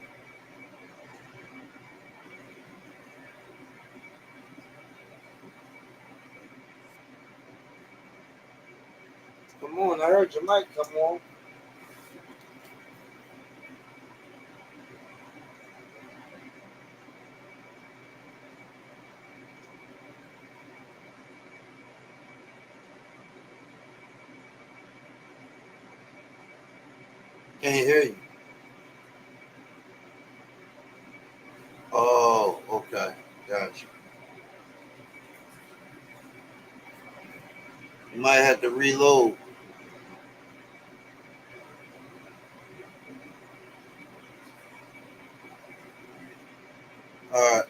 Come on, I heard your mic come on. Can't hear you. Oh, okay. Gotcha. You might have to reload. All right.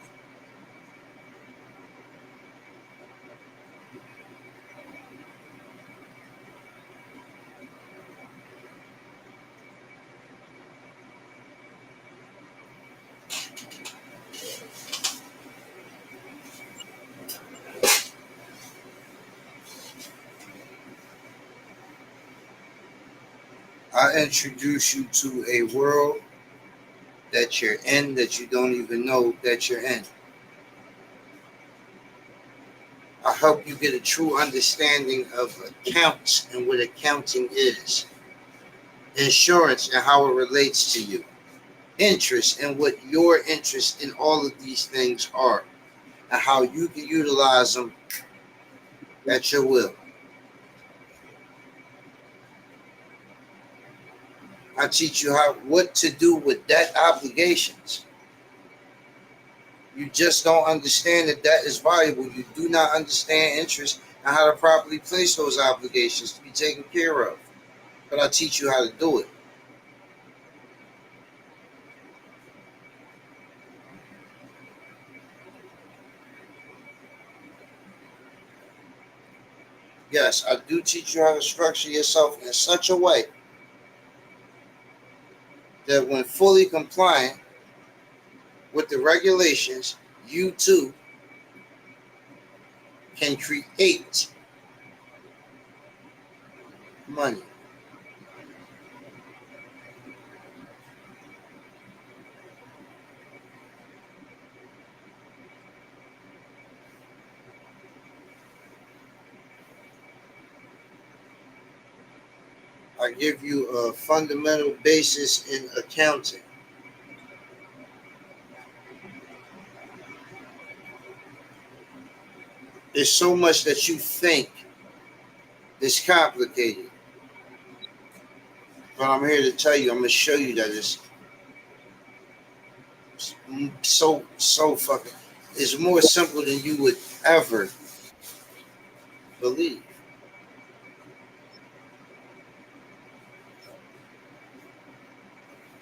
I introduce you to a world that you're in that you don't even know that you're in. I help you get a true understanding of accounts and what accounting is, insurance and how it relates to you, interest and what your interest in all of these things are, and how you can utilize them at your will. I teach you what to do with debt obligations. You just don't understand that that is valuable. You do not understand interest and how to properly place those obligations to be taken care of. But I teach you how to do it. Yes, I do teach you how to structure yourself in such a way that when fully compliant with the regulations, you too can create money. I give you a fundamental basis in accounting. There's so much that you think is complicated. But I'm here to tell you, I'm going to show you that it's so fucking, it's more simple than you would ever believe.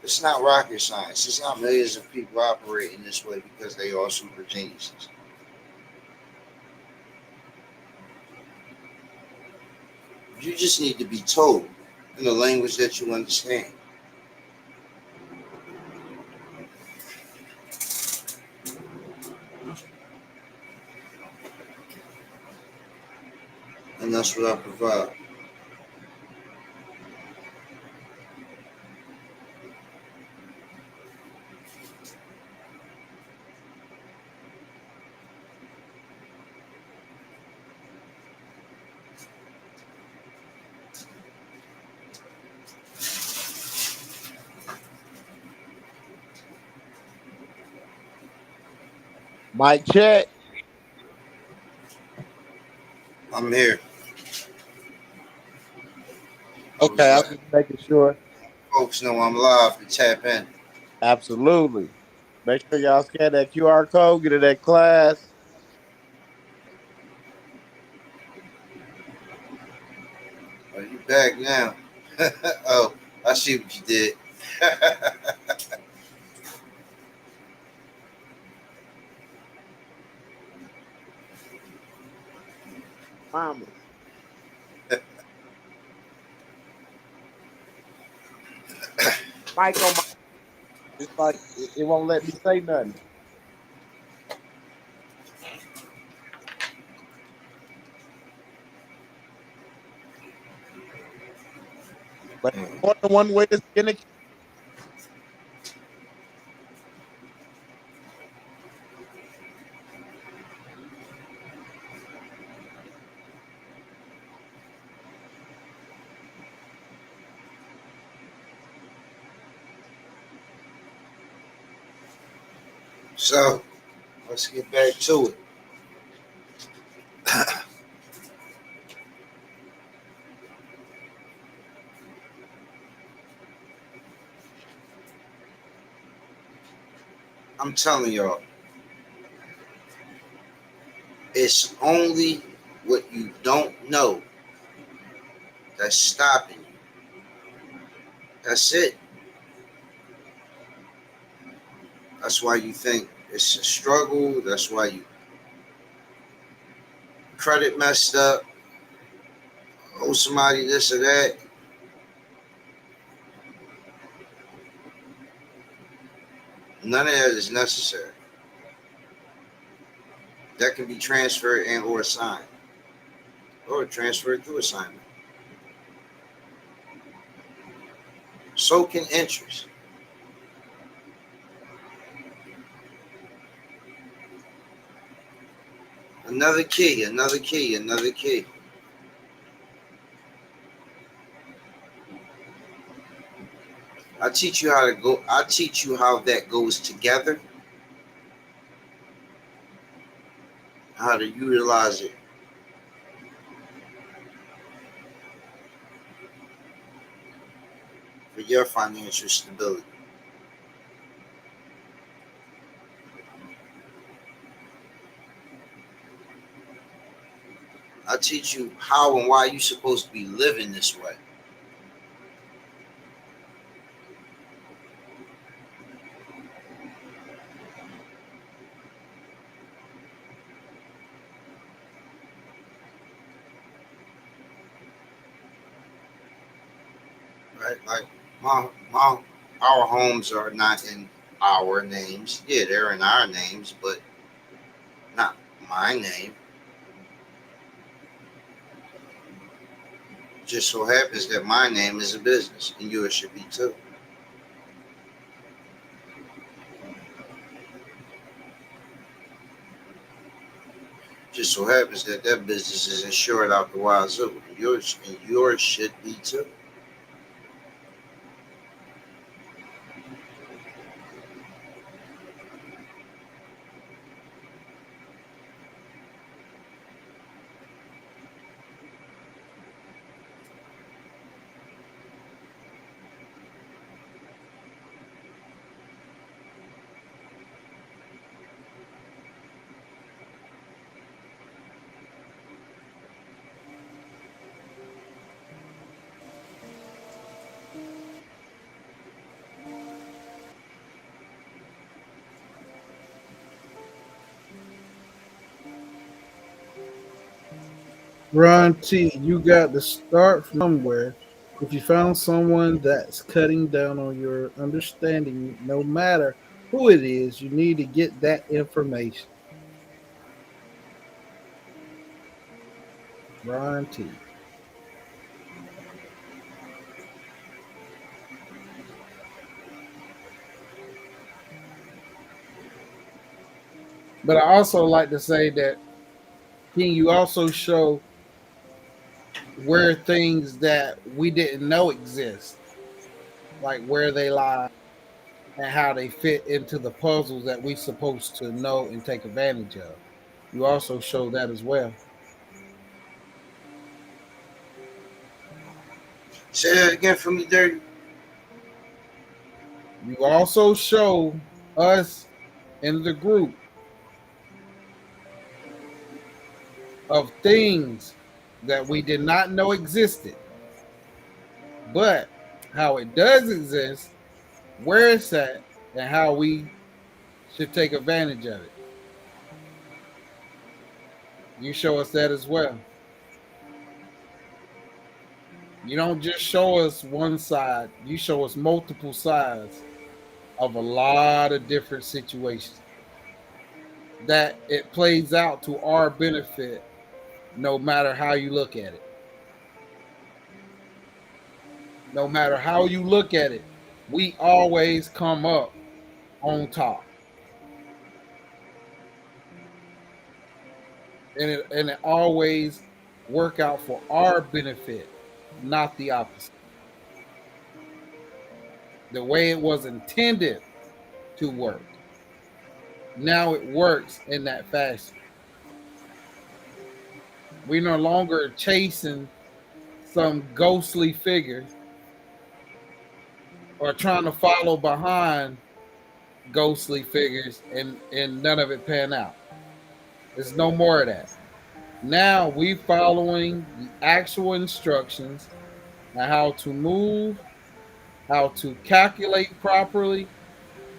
It's not rocket science. It's not millions of people operating this way because they are super geniuses. You just need to be told in a language that you understand. And that's what I provide. Mic check. I'm here. I was Okay, I'm letting just making sure. folks know I'm live to tap in. Absolutely. Make sure y'all scan that QR code, get in that class. Are you back now? Oh, I see what you did. Mamas. Mic on my, it's like it won't let me say nothing. But more than one way to skin a cat. So let's get back to it. I'm telling y'all, it's only what you don't know that's stopping you. That's it. That's why you think it's a struggle. That's why you credit messed up, owe somebody this or that. None of that is necessary. That can be transferred and or assigned, or transferred through assignment. So can interest. Another key, another key, another key. I teach you how to go. I teach you how that goes together, how to utilize it for your financial stability. I teach you how and why you're supposed to be living this way. Right? Like my our homes are not in our names. Yeah, they're in our names, but not my name. Just so happens that my name is a business, and yours should be too. Just so happens that that business is insured out the wazoo, and yours should be too. Ron T, you got to start from somewhere. If you found someone that's cutting down on your understanding, no matter who it is, you need to get that information. Ron T. But I also like to say that can you also show where things that we didn't know exist, like where they lie and how they fit into the puzzles that we supposed to know and take advantage of. You also show that as well. Say that again for me, Dirty. You also show us in the group of things that we did not know existed, but how it does exist, where it's at, and how we should take advantage of it. You show us that as well. You don't just show us one side, you show us multiple sides of a lot of different situations that it plays out to our benefit no matter how you look at it. No matter how you look at it, we always come up on top. And it always work out for our benefit, not the opposite. The way it was intended to work. Now it works in that fashion. We're no longer chasing some ghostly figure or trying to follow behind ghostly figures and none of it pan out. There's no more of that. Now we following the actual instructions on how to move, how to calculate properly,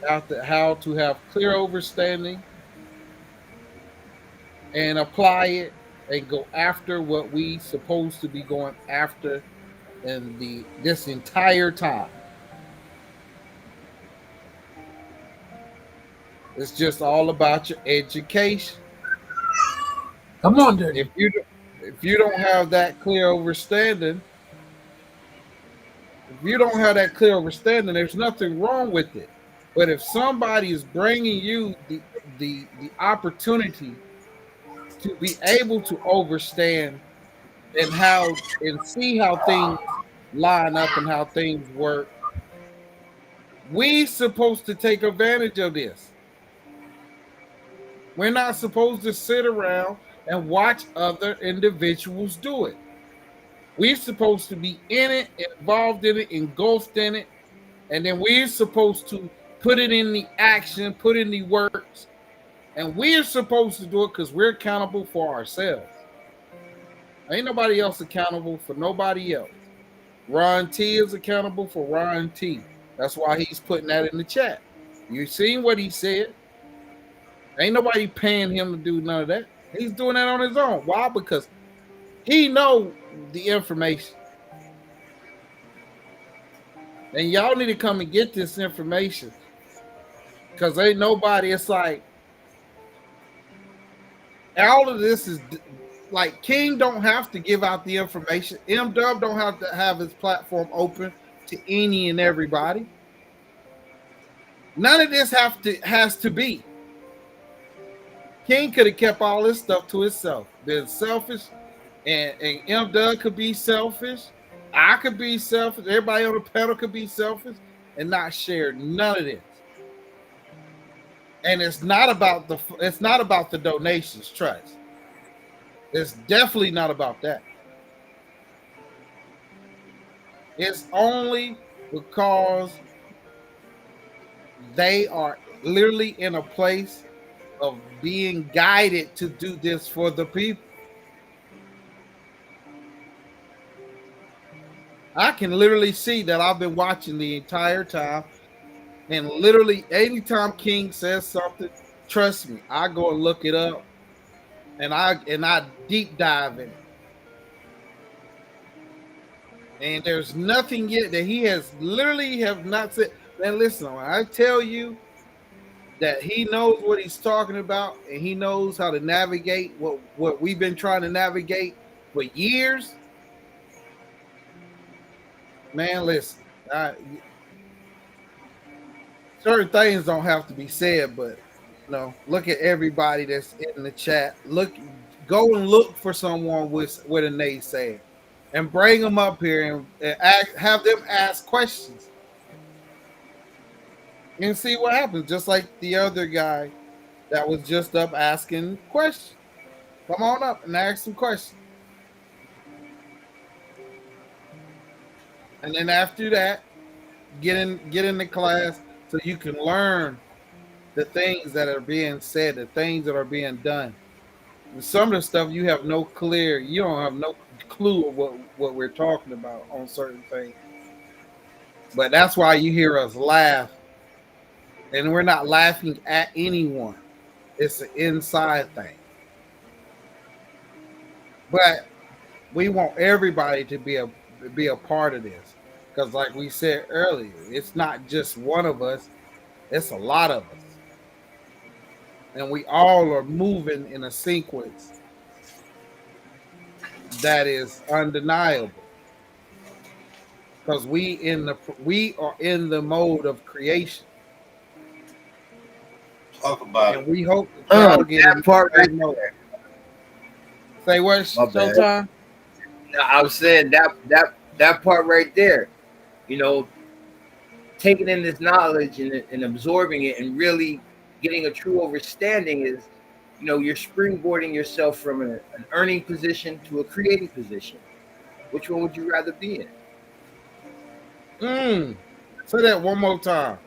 how to have clear understanding and apply it and go after what we supposed to be going after in this entire time. It's just all about your education. Come on, Dirty. If you don't have that clear understanding, there's nothing wrong with it. But if somebody is bringing you the opportunity to be able to understand and see how things line up and how things work, we supposed to take advantage of this. We're not supposed to sit around and watch other individuals do it. We're supposed to be in it, involved in it, engulfed in it, and then we're supposed to put it in the action, put in the works, and we're supposed to do it because we're accountable for ourselves. Ain't nobody else accountable for nobody else. Ron T is accountable for Ron T. That's why he's putting that in the chat. You seen what he said? Ain't nobody paying him to do none of that. He's doing that on his own. Why? Because he know the information. And y'all need to come and get this information. Because ain't nobody, it's like, all of this is like King don't have to give out the information. M-Dub don't have to have his platform open to any and everybody. None of this has to be. King could have kept all this stuff to himself. Been selfish, and M-Dub could be selfish. I could be selfish. Everybody on the panel could be selfish and not share none of this. And it's not about the donations, trust. It's definitely not about that. It's only because they are literally in a place of being guided to do this for the people. I can literally see that I've been watching the entire time, and literally anytime King says something, trust me, I go and look it up, and I deep dive in it. And there's nothing yet that he has literally have not said. Man, listen, when I tell you that he knows what he's talking about and he knows how to navigate what we've been trying to navigate for years. Man, listen, certain things don't have to be said, but look at everybody that's in the chat. Go and look for someone with a naysayer and bring them up here and have them ask questions. And see what happens, just like the other guy that was just up asking questions. Come on up and ask some questions. And then after that, get in the class so you can learn the things that are being said, the things that are being done. And some of the stuff you have no clear, you don't have no clue of what we're talking about on certain things. But that's why you hear us laugh, and we're not laughing at anyone. It's an inside thing. But we want everybody to be a part of this. Because like we said earlier, it's not just one of us, it's a lot of us. And we all are moving in a sequence that is undeniable. Because we are in the mode of creation. Talk about And it. we hope that y'all get that in part that right mode. Say what, My bad. Showtime? No, I was saying that part right there, you know, taking in this knowledge and absorbing it and really getting a true understanding is, you know, you're springboarding yourself from an earning position to a creating position. Which one would you rather be in? Say that one more time.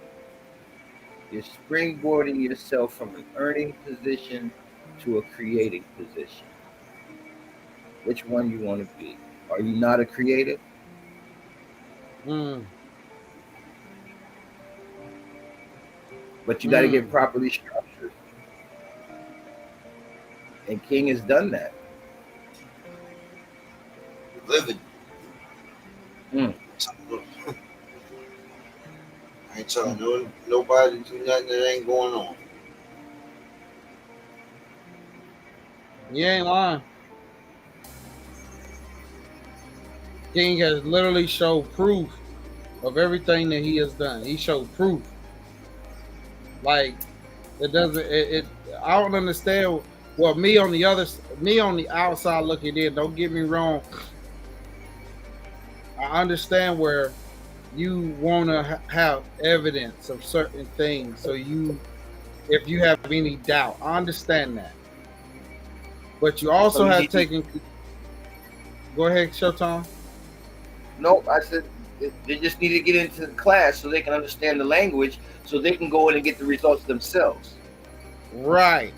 You're springboarding yourself from an earning position to a creating position. Which one you want to be? Are you not a creative? But you got to get properly structured. And King has done that. Living. I ain't telling nobody to do nothing that ain't going on. You ain't lying. King has literally showed proof of everything that he has done. He showed proof. Like it doesn't. I don't understand. Well, me on the outside looking in. Don't get me wrong. I understand where you want to have evidence of certain things. So if you have any doubt, I understand that. But you also have taken. Go ahead, Showtime. No, I said they just need to get into the class so they can understand the language, so they can go in and get the results themselves. Right.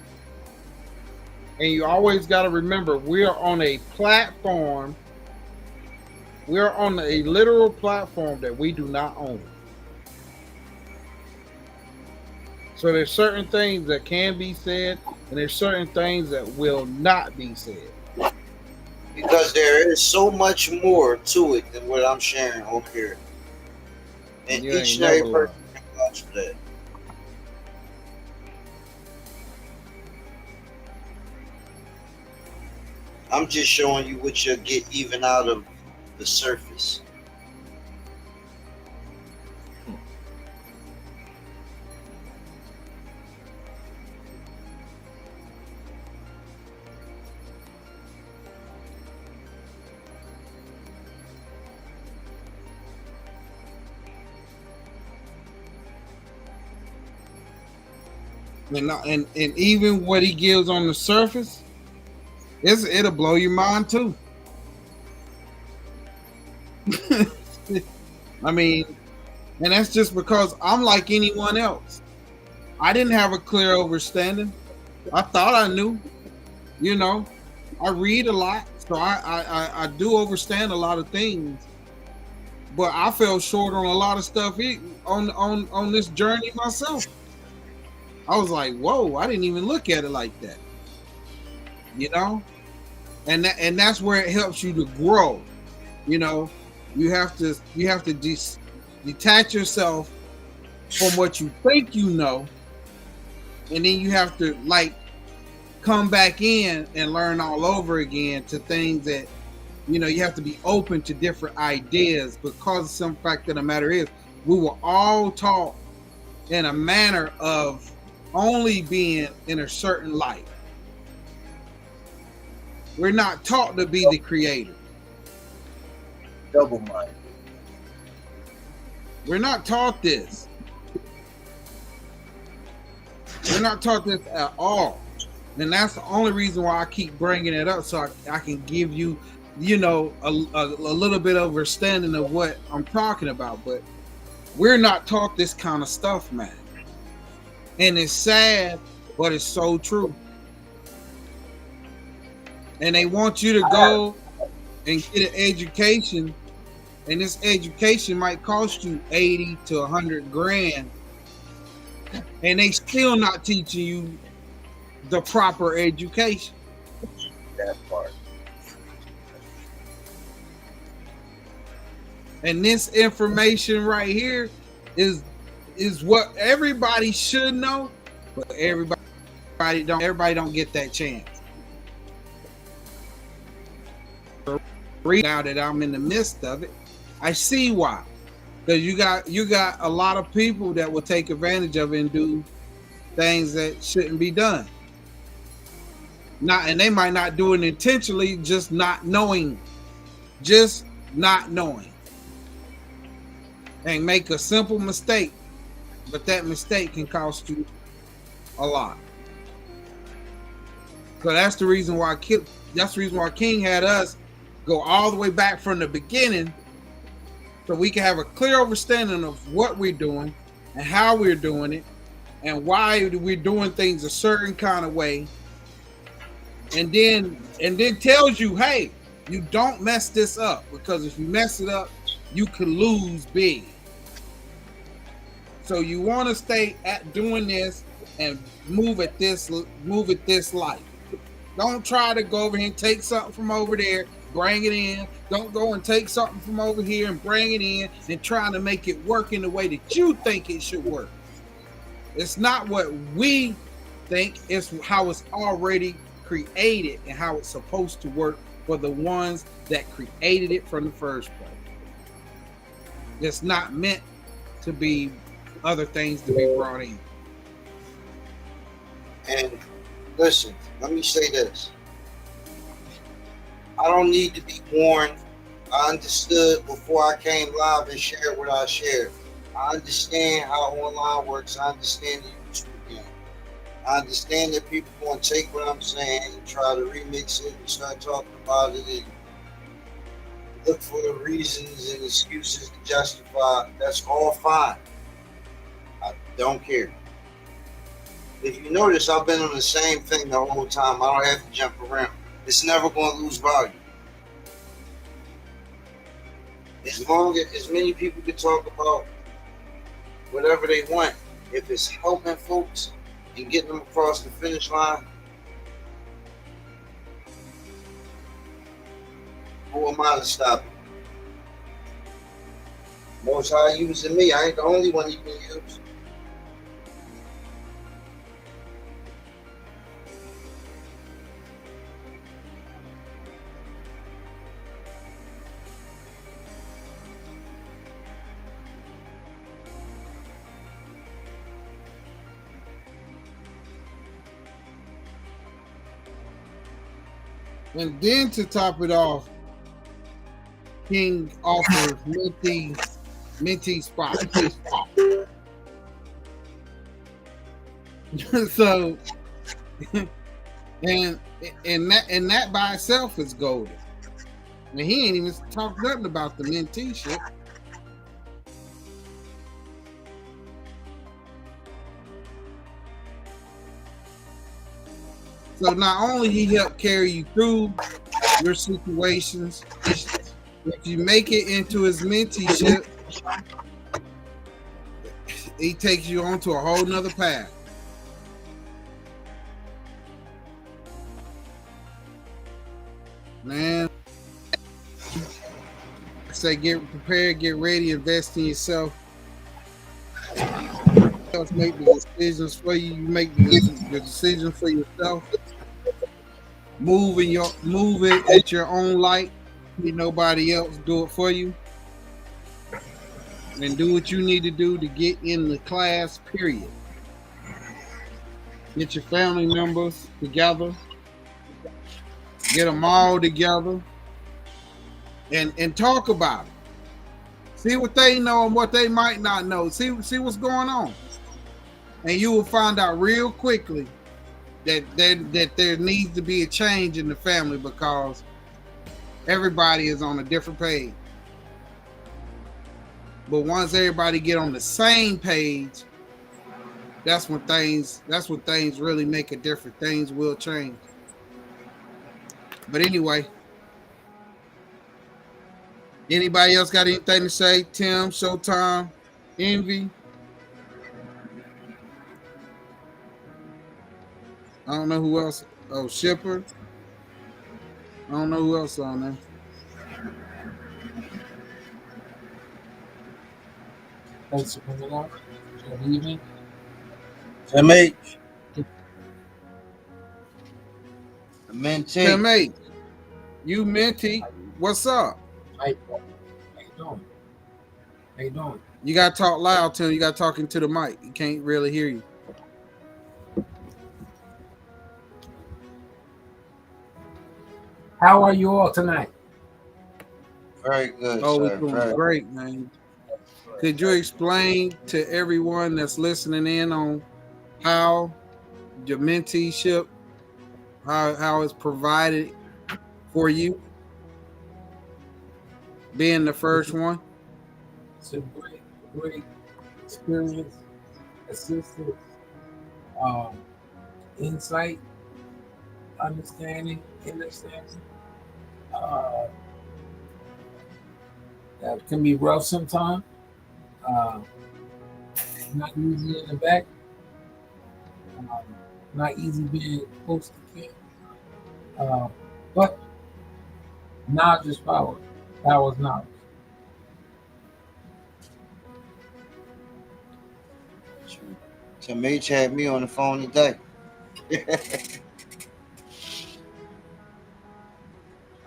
And you always got to remember, we are on a platform. We are on a literal platform that we do not own. So there's certain things that can be said, and there's certain things that will not be said. Because there is so much more to it than what I'm sharing over here. And You each ain't and every never person can vouch for that. I'm just showing you what you'll get even out of the surface. And even what he gives on the surface, it'll blow your mind too. I mean, and that's just because I'm like anyone else. I didn't have a clear understanding. I thought I knew. You know, I read a lot, so I do understand a lot of things. But I fell short on a lot of stuff on this journey myself. I was like, whoa, I didn't even look at it like that. You know? And that's where it helps you to grow. You know, you have to detach yourself from what you think you know, and then you have to like come back in and learn all over again to things that, you know, you have to be open to different ideas, because some fact of the matter is we were all taught in a manner of only being in a certain light. We're not taught to be the creator. Double-minded. We're not taught this. We're not taught this at all. And that's the only reason why I keep bringing it up, so I can give you, you know, a little bit of understanding of what I'm talking about. But We're not taught this kind of stuff, man. And it's sad, but it's so true. And they want you to go and get an education, and this education might cost you 80 to 100 grand, and they still not teaching you the proper education. That part. And this information right here is what everybody should know, but everybody don't get that chance. Now that I'm in the midst of it, I see why. Because you got a lot of people that will take advantage of it and do things that shouldn't be done. And they might not do it intentionally, just not knowing. And make a simple mistake, but that mistake can cost you a lot. So that's the reason why King had us go all the way back from the beginning, so we can have a clear understanding of what we're doing and how we're doing it and why we're doing things a certain kind of way, and then tells you, hey, you don't mess this up, because if you mess it up, you could lose big. So you want to stay at doing this and move at this life. Don't try to go over here and take something from over there, bring it in. Don't go and take something from over here and bring it in and trying to make it work in the way that you think it should work. It's not what we think, it's how it's already created and how it's supposed to work for the ones that created it from the first place. It's not meant to be other things to be brought in. And listen, let me say this. I don't need to be warned. I understood before I came live and shared what I shared. I understand how online works. I understand the YouTube game. I understand that people want to take what I'm saying and try to remix it and start talking about it and look for the reasons and excuses to justify. That's all fine. I don't care. If you notice, I've been on the same thing the whole time. I don't have to jump around. It's never going to lose value. As long as many people can talk about whatever they want, if it's helping folks and getting them across the finish line, who am I to stop it? Most High using me. I ain't the only one he can use. And then to top it off, King offers mentee spots. So, and that by itself is golden. And he ain't even talked nothing about the mentee shit. So not only he helped carry you through your situations, if you make it into his menteeship, he takes you onto a whole nother path. Man, I say get prepared, get ready, invest in yourself. Make the decisions for you. You make the decisions for yourself. Move it at your own light. Let nobody else do it for you. And do what you need to do to get in the class, period. Get your family members together. Get them all together. And talk about it. See what they know and what they might not know. See what's going on. And you will find out real quickly that there needs to be a change in the family, because everybody is on a different page. But once everybody get on the same page, that's when things really make a difference. Things will change. But anyway, anybody else got anything to say? Tim, Showtime, Envy. I don't know who else. Oh, Shipper. I don't know who else on there. Thanks for coming out. Good evening. Tim H. The mentee. Tim H. You Minty. What's up? How you doing? How you doing? You gotta talk loud, Tim. You gotta talk into the mic. You can't really hear you. How are you all tonight? Very good, Oh, sir. we're doing Very great, man. Could you explain to everyone that's listening in on how your menteeship, how it's provided for you, being the first one? It's a great experience, assistance, um, insight, understanding. That can be rough sometimes. Uh, not easy in the back. Um, not easy being close to camp. But knowledge is power. Power is knowledge. true. Tim H had me on the phone today.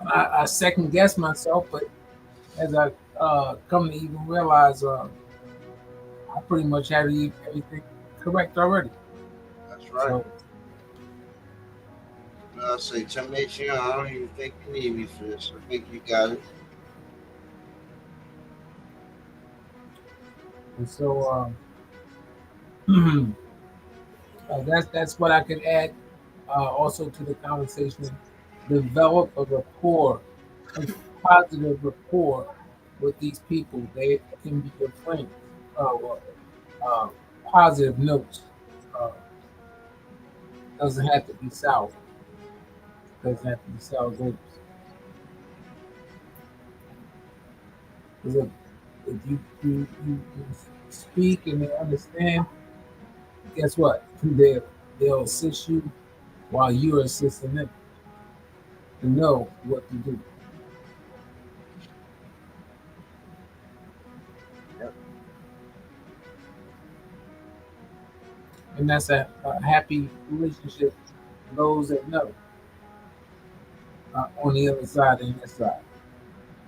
I second guess myself, but as I come to even realize, I pretty much had everything correct already. That's right. So, I say, Tim H, I don't even think you need me for this. I think you got it. and so that's what I can add also to the conversation. Develop a rapport, a positive rapport with these people. They can be your friends. Uh, Positive notes. Uh, doesn't have to be sour. Doesn't have to be sour grapes. 'Cause if you speak and they understand, guess what? They'll assist you while you're assisting them to know what to do. Yep. And that's a happy relationship. Those that know on the other side and this side,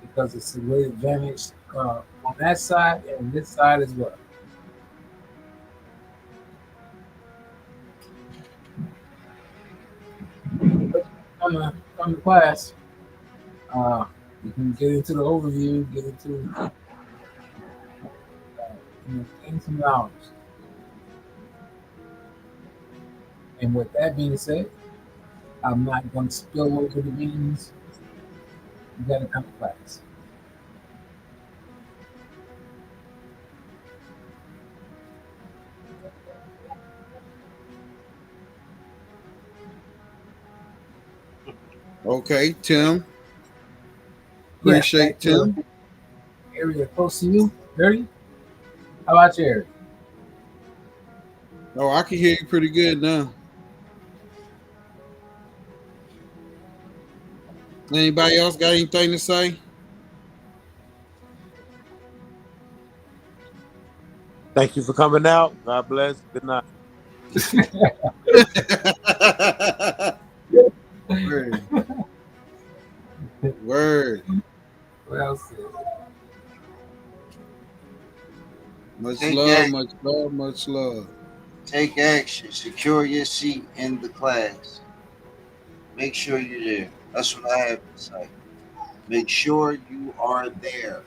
because it's a great advantage on that side and this side as well. Come to class. You can get into the overview, get into gain some knowledge. And with that being said, I'm not going to spill over the beans. You got to come to class. Okay, Tim. Appreciate Tim. Area close to you, 30. How about your area? Oh, I can hear you pretty good now. Anybody else got anything to say? Thank you for coming out. God bless. Good night. Word. Word. What else? Much Take love, action. much love, much love. Take action. Secure your seat in the class. Make sure you're there. That's what I have to say. Make sure you are there.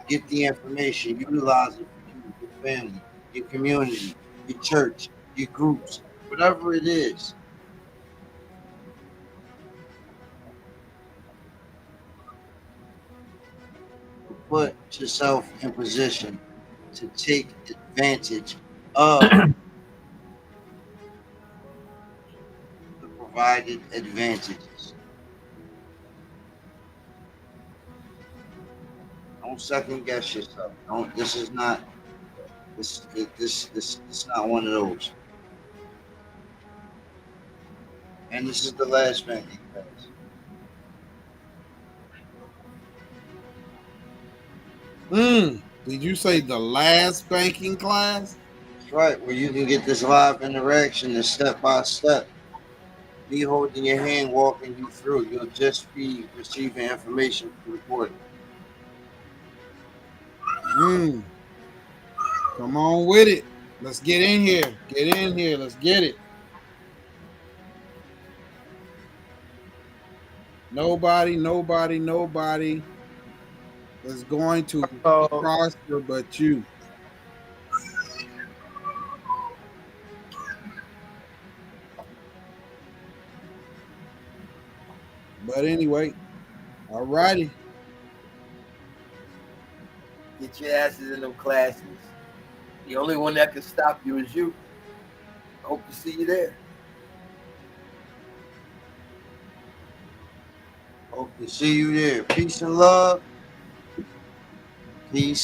Get the information. Utilize it for you, your family, your community, your church, your groups, whatever it is. put yourself in position to take advantage of the provided advantages. Don't second guess yourself. Don't. This is not. This not one of those. And this is the last banking class. Did you say the last banking class? That's right, where you can get this live interaction and step by step. Me holding your hand, walking you through. You'll just be receiving information from the recording. Come on with it. Let's get in here. Get in here. Let's get it. Nobody is going to prosper but you. But anyway, all righty. Get your asses in them classes. The only one that can stop you is you. I hope to see you there. Hope to see you there. Peace and love. Peace.